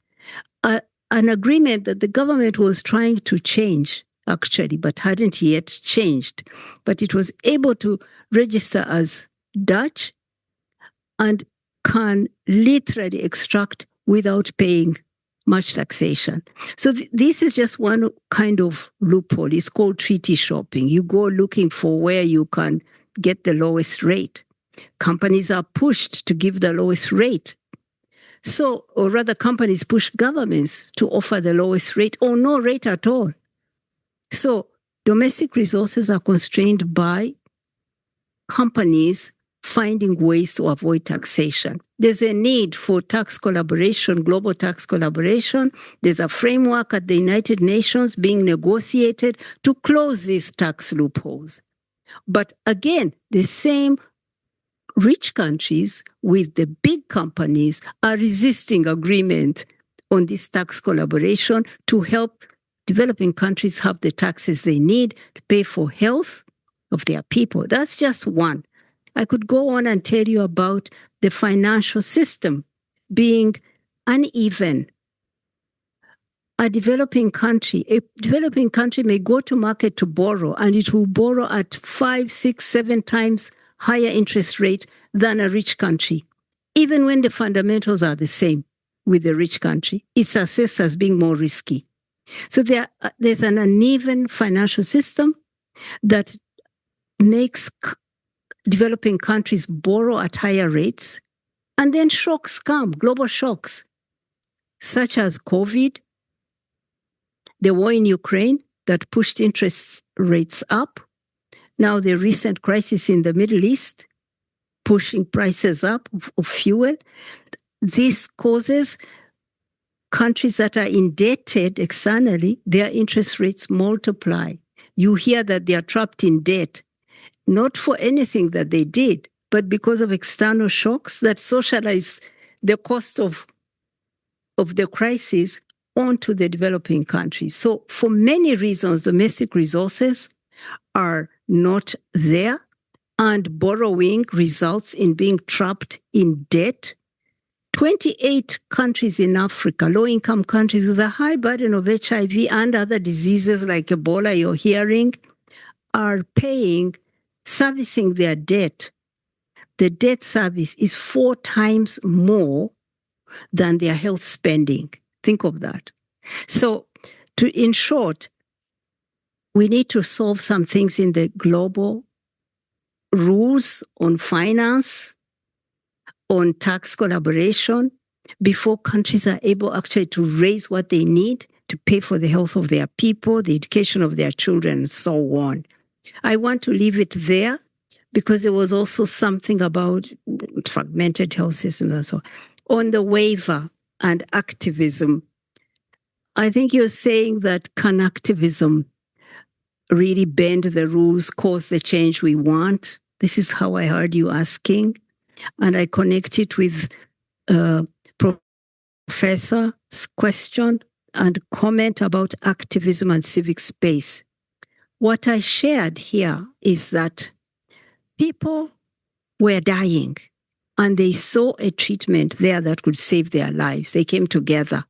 [SPEAKER 2] An agreement that the government was trying to change, actually, but hadn't yet changed. But it was able to register as Dutch and can literally extract without paying much taxation. So this is just one kind of loophole. It's called treaty shopping. You go looking for where you can get the lowest rate. Companies are pushed to give the lowest rate. So, or rather, companies push governments to offer the lowest rate or no rate at all. So domestic resources are constrained by companies finding ways to avoid taxation. There's a need for tax collaboration, global tax collaboration. There's a framework at the United Nations being negotiated to close these tax loopholes. But again, the same rich countries with the big companies are resisting agreement on this tax collaboration to help developing countries have the taxes they need to pay for health of their people. That's just one. I could go on and tell you about the financial system being uneven. A developing country may go to market to borrow, and it will borrow at 5, 6, 7 times higher interest rate than a rich country, even when the fundamentals are the same with the rich country. It's assessed as being more risky. So there's an uneven financial system that makes developing countries borrow at higher rates, and then shocks come, global shocks, such as COVID, the war in Ukraine that pushed interest rates up, now the recent crisis in the Middle East, pushing prices up of fuel. This causes countries that are indebted externally, their interest rates multiply. You hear that they are trapped in debt, not for anything that they did, but because of external shocks that socialize the cost of the crisis onto the developing countries. So for many reasons, domestic resources are not there, and borrowing results in being trapped in debt. 28 countries in Africa, low-income countries with a high burden of HIV and other diseases like Ebola you're hearing, are servicing their debt. The debt service is 4 times more than their health spending. Think of that. So, in short, we need to solve some things in the global rules on finance, on tax collaboration, before countries are able actually to raise what they need to pay for the health of their people, the education of their children, and so on. I want to leave it there because there was also something about fragmented health systems and so on. On the waiver and activism, I think you're saying that can activism really bend the rules, cause the change we want? This is how I heard you asking. And I connect it with Professor's question and comment about activism and civic space. What I shared here is that people were dying and they saw a treatment there that could save their lives. They came together.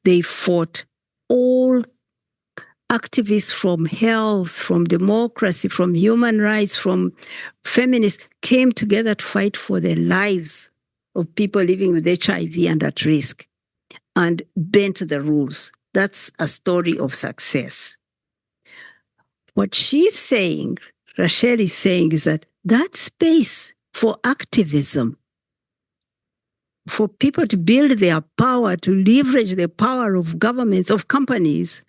[SPEAKER 2] They fought. All activists from health, from democracy, from human rights, from feminists came together to fight for the lives of people living with HIV and at risk and bent the rules. That's a story of success. What she's saying, Rachel is saying, is that space for activism, for people to build their power, to leverage the power of governments, of companies,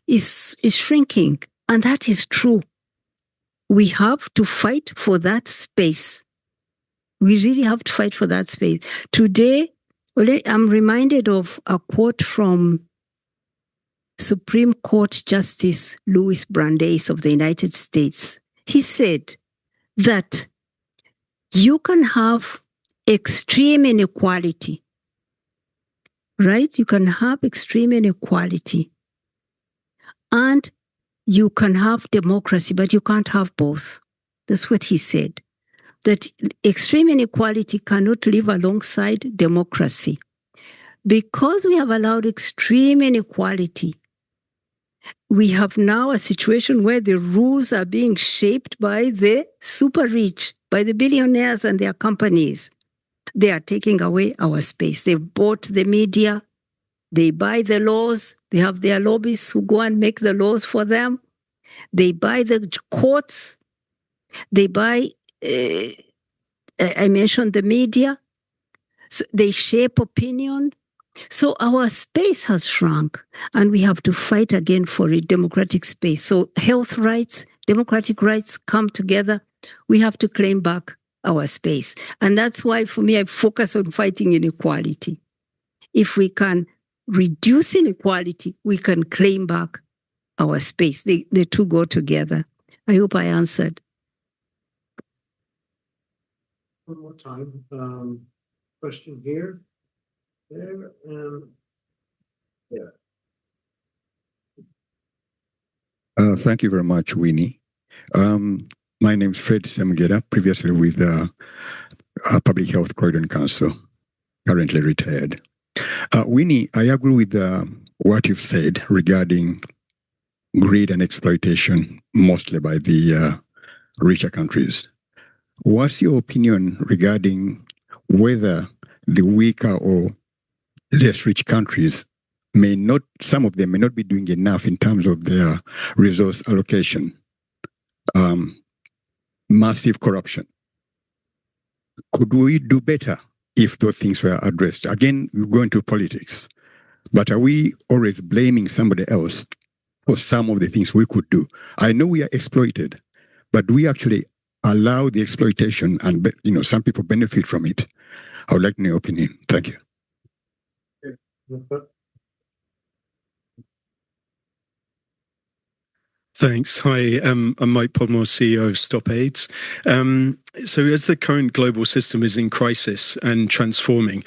[SPEAKER 2] is shrinking. And that is true. We have to fight for that space. We really have to fight for that space. Today, I'm reminded of a quote from Supreme Court Justice Louis Brandeis of the United States. He said that you can have extreme inequality, right? You can have extreme inequality and you can have democracy, but you can't have both. That's what he said. That extreme inequality cannot live alongside democracy. Because we have allowed extreme inequality, we have now a situation where the rules are being shaped by the super rich, by the billionaires and their companies. They are taking away our space. They've bought the media. They buy the laws. They have their lobbyists who go and make the laws for them. They buy the courts. They buy, I mentioned the media. So they shape opinion. So our space has shrunk, and we have to fight again for a democratic space. So health rights, democratic rights come together. We have to claim back our space. And that's why, for me, I focus on fighting inequality. If we can reduce inequality, we can claim back our space. The two go together. I hope I answered.
[SPEAKER 6] One more time. Question here. There.
[SPEAKER 7] Thank you very much, Winnie. My name is Fred Semgera, previously with Public Health Croydon Council, currently retired. Winnie, I agree with what you've said regarding greed and exploitation, mostly by the richer countries. What's your opinion regarding whether the weaker or less rich countries may not, some of them may not be doing enough in terms of their resource allocation? Massive corruption. Could we do better if those things were addressed? Again, we go into politics, but are we always blaming somebody else for some of the things we could do? I know we are exploited, but do we actually allow the exploitation and, some people benefit from it? I would like to know your opinion. Thank you.
[SPEAKER 8] Thanks. Hi, I'm Mike Podmore, CEO of Stop AIDS. So as the current global system is in crisis and transforming,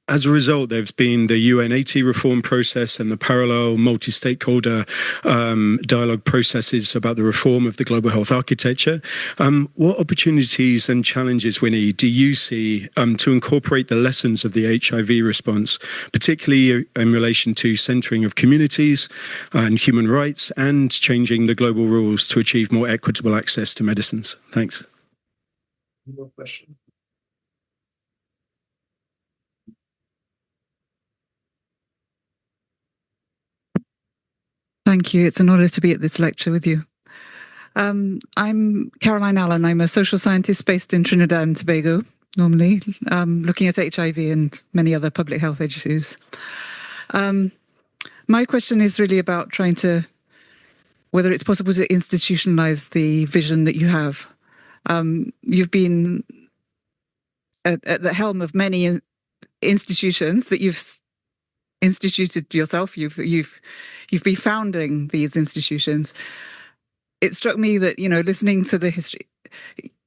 [SPEAKER 8] as a result, there's been the UN80 reform process and the parallel multi-stakeholder dialogue processes about the reform of the global health architecture. What opportunities and challenges, Winnie, do you see to incorporate the lessons of the HIV response, particularly in relation to centering of communities and human rights and changing the global rules to achieve more equitable access to medicines? Thanks.
[SPEAKER 6] More question.
[SPEAKER 9] Thank you. It's an honor to be at this lecture with you. I'm Caroline Allen. I'm a social scientist based in Trinidad and Tobago, normally, looking at HIV and many other public health issues. My question is really about trying to, whether it's possible to institutionalize the vision that you have. You've been at the helm of many institutions that you've instituted yourself. You've been founding these institutions. It struck me that, listening to the history,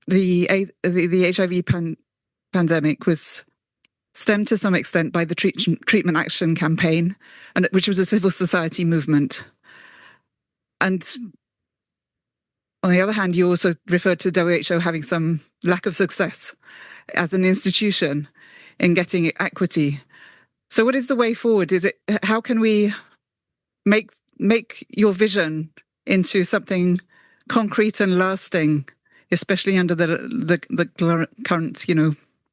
[SPEAKER 9] the HIV pandemic was stemmed to some extent by the treatment action campaign, and which was a civil society movement. And on the other hand, you also referred to WHO having some lack of success as an institution in getting equity. So what is the way forward? How can we make your vision into something concrete and lasting, especially under the current,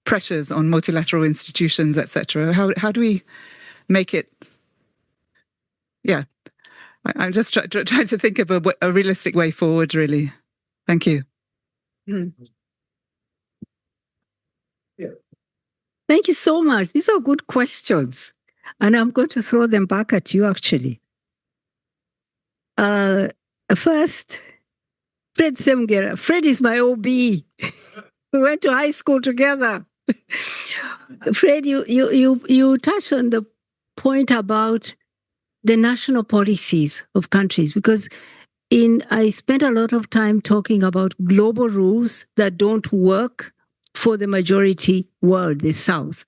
[SPEAKER 9] pressures on multilateral institutions, etc.? How do we make it? Yeah, I'm just trying to think of a realistic way forward, really. Thank you.
[SPEAKER 2] Thank you so much. These are good questions. And I'm going to throw them back at you, actually. First, Fred Semgera. Fred is my OB. We went to high school together. Fred, you touched on the point about the national policies of countries, because I spent a lot of time talking about global rules that don't work for the majority world, the South.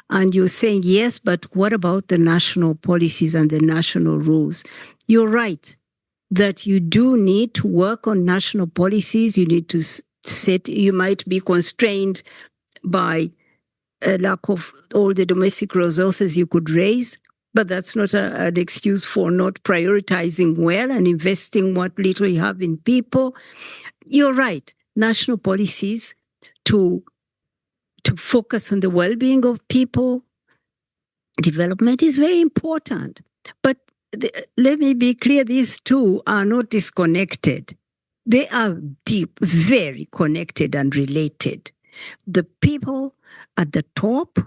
[SPEAKER 2] And you're saying, yes, but what about the national policies and the national rules? You're right that you do need to work on national policies. You need to you might be constrained by a lack of all the domestic resources you could raise, but that's not an excuse for not prioritizing well and investing what little you have in people. You're right. National policies to focus on the well-being of people, development is very important. But let me be clear, these two are not disconnected. They are deep, very connected and related. The people at the top,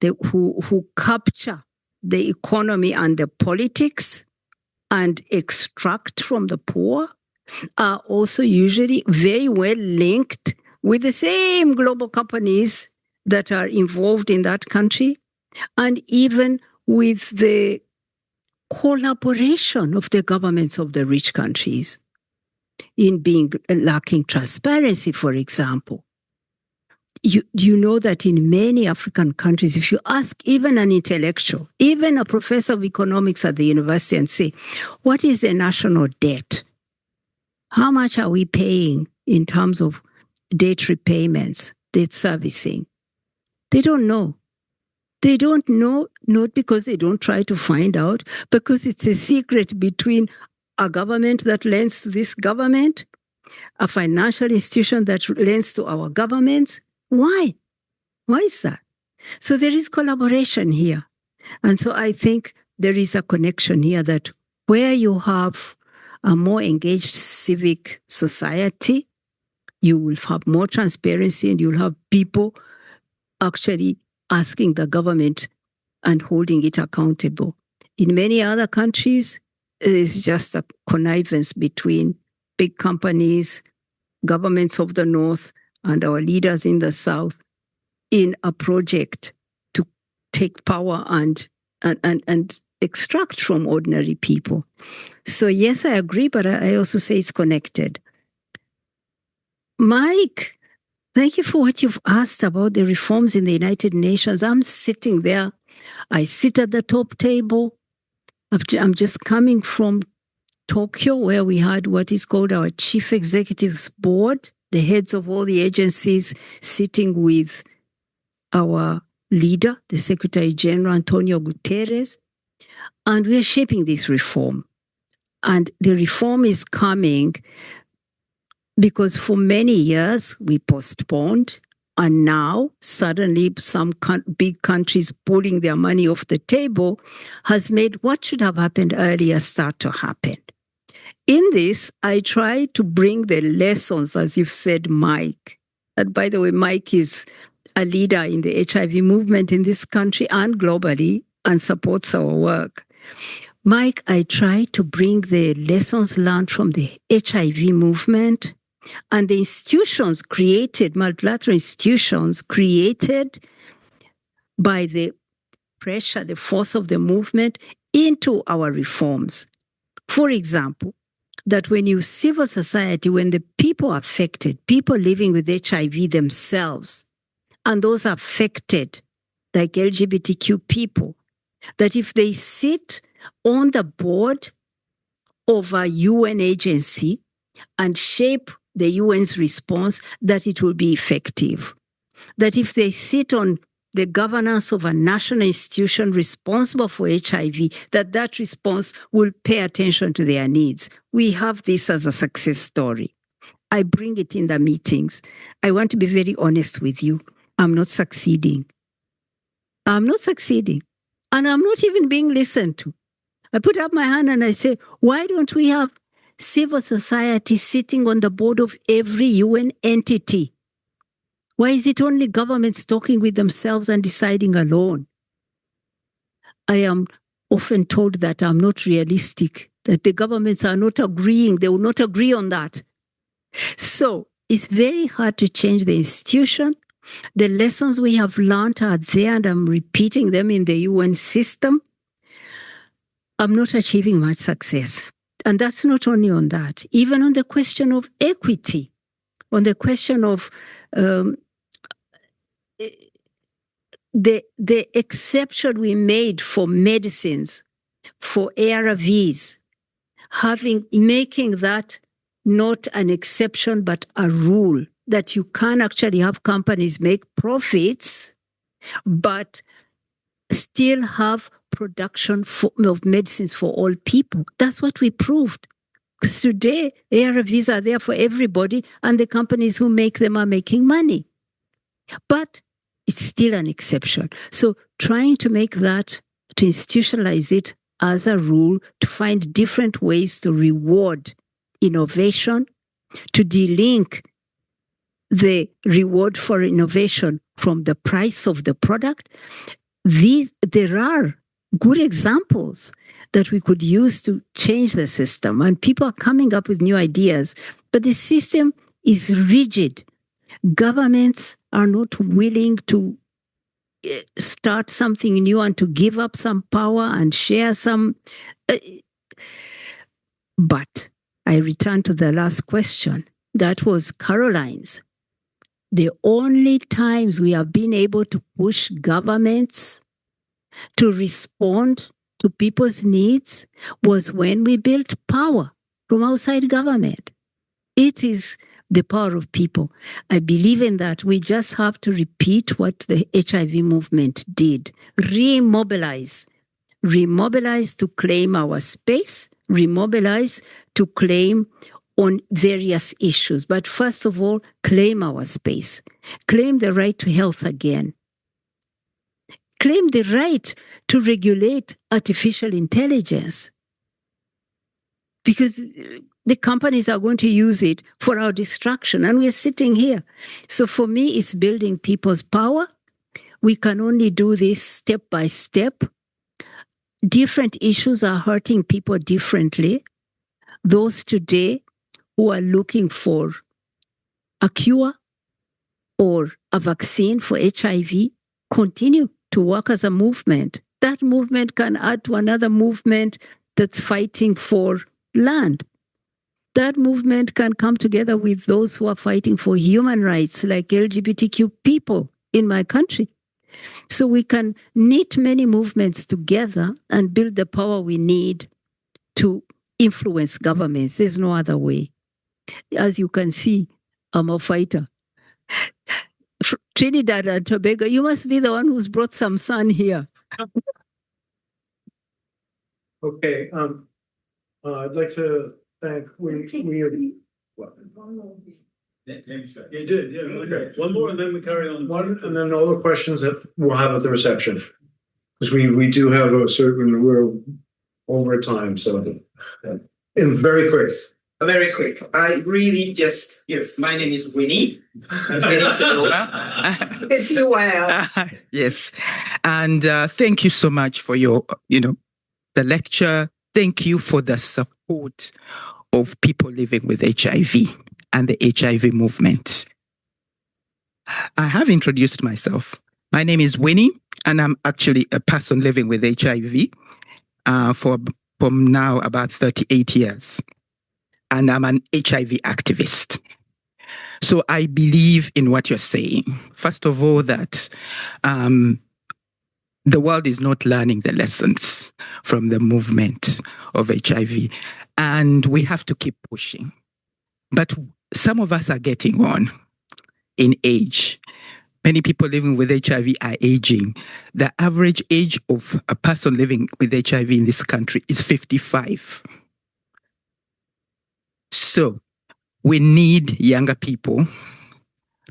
[SPEAKER 2] who capture the economy and the politics and extract from the poor, are also usually very well linked with the same global companies that are involved in that country, and even with the collaboration of the governments of the rich countries in lacking transparency, for example. You know that in many African countries, if you ask even an intellectual, even a professor of economics at the university, and say, what is the national debt? How much are we paying in terms of debt repayments, debt servicing? They don't know. They don't know, not because they don't try to find out, because it's a secret between a government that lends to this government, a financial institution that lends to our governments. Why? Why is that? So there is collaboration here. And so I think there is a connection here that where you have a more engaged civic society, you will have more transparency and you'll have people actually asking the government and holding it accountable. In many other countries, it's just a connivance between big companies, governments of the North, and our leaders in the South in a project to take power and extract from ordinary people. So yes, I agree, but I also say it's connected. Mike, thank you for what you've asked about the reforms in the United Nations. I'm sitting there. I sit at the top table. I'm just coming from Tokyo, where we had what is called our Chief Executives Board, the heads of all the agencies sitting with our leader, the Secretary General, Antonio Guterres. And we are shaping this reform. And the reform is coming because for many years we postponed, and now suddenly some big countries pulling their money off the table has made what should have happened earlier start to happen. In this, I try to bring the lessons, as you've said, Mike. And by the way, Mike is a leader in the HIV movement in this country and globally and supports our work. Mike, I try to bring the lessons learned from the HIV movement and the institutions created, multilateral institutions created by the pressure, the force of the movement into our reforms. For example, that when you civil society, when the people affected, people living with HIV themselves, and those affected like LGBTQ people, that if they sit on the board of a UN agency and shape the UN's response, that it will be effective. That if they sit on the governance of a national institution responsible for HIV, that response will pay attention to their needs. We have this as a success story. I bring it in the meetings. I want to be very honest with you. I'm not succeeding. I'm not succeeding. And I'm not even being listened to. I put up my hand and I say, why don't we have civil society sitting on the board of every UN entity? Why is it only governments talking with themselves and deciding alone? I am often told that I'm not realistic, that the governments are not agreeing. They will not agree on that. So it's very hard to change the institution. The lessons we have learned are there, and I'm repeating them in the UN system. I'm not achieving much success. And that's not only on that, even on the question of equity, on the question of the exception we made for medicines, for ARVs, making that not an exception but a rule, that you can actually have companies make profits but still have production of medicines for all people. That's what we proved. Because today, ARVs are there for everybody, and the companies who make them are making money. But it's still an exception. So trying to make that, to institutionalize it as a rule, to find different ways to reward innovation, to delink the reward for innovation from the price of the product. There are good examples that we could use to change the system, and people are coming up with new ideas, but the system is rigid. Governments are not willing to start something new and to give up some power and share some. But I return to the last question. That was Caroline's. The only times we have been able to push governments to respond to people's needs was when we built power from outside government. It is the power of people. I believe in that. We just have to repeat what the HIV movement did. Remobilize to claim our space, remobilize to claim on various issues. But first of all, claim our space. Claim the right to health again. Claim the right to regulate artificial intelligence. Because the companies are going to use it for our destruction, and we're sitting here. So for me, it's building people's power. We can only do this step by step. Different issues are hurting people differently. Those today who are looking for a cure or a vaccine for HIV continue to work as a movement. That movement can add to another movement that's fighting for land. That movement can come together with those who are fighting for human rights, like LGBTQ people in my country. So we can knit many movements together and build the power we need to influence governments. There's no other way. As you can see, I'm a fighter. Trinidad and Tobago, you must be the one who's brought some sun here.
[SPEAKER 1] Okay. I'd like to thank You did, yeah. Okay. One more, and then we carry on. One, and then all the questions that we'll have at the reception, because we do have we're over time. So, and very quick.
[SPEAKER 10] Very quick. I really just, yes, my name is Winnie.
[SPEAKER 2] It's you well.
[SPEAKER 10] Yes. And thank you so much for your, the lecture. Thank you for the support of people living with HIV and the HIV movement. I have introduced myself. My name is Winnie, and I'm actually a person living with HIV from now about 38 years. And I'm an HIV activist. So I believe in what you're saying. First of all, that the world is not learning the lessons from the movement of HIV, and we have to keep pushing. But some of us are getting on in age. Many people living with HIV are aging. The average age of a person living with HIV in this country is 55. So we need younger people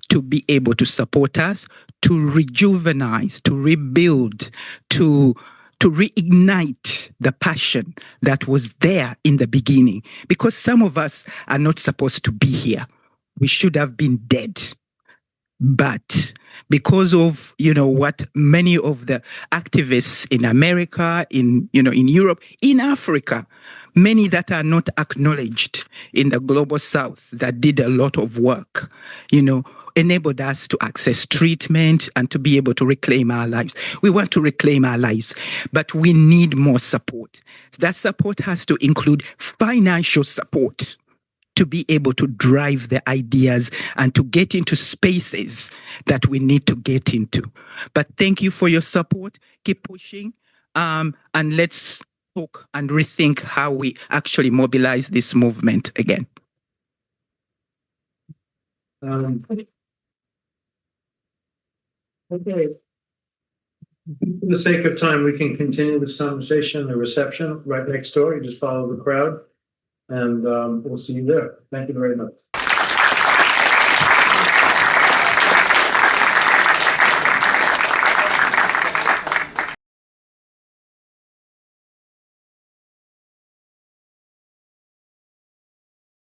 [SPEAKER 10] to be able to support us, to rejuvenize, to rebuild, to reignite the passion that was there in the beginning. Because some of us are not supposed to be here. We should have been dead. But because of, what many of the activists in America, in Europe, in Africa, many that are not acknowledged in the global south that did a lot of work, enabled us to access treatment and to be able to reclaim our lives. We want to reclaim our lives, but we need more support. That support has to include financial support to be able to drive the ideas and to get into spaces that we need to get into. But thank you for your support. Keep pushing. And let's talk and rethink how we actually mobilize this movement again.
[SPEAKER 6] Okay. For the sake of time, we can continue this conversation, the reception right next door. You just follow the crowd, and we'll see you there. Thank you very much.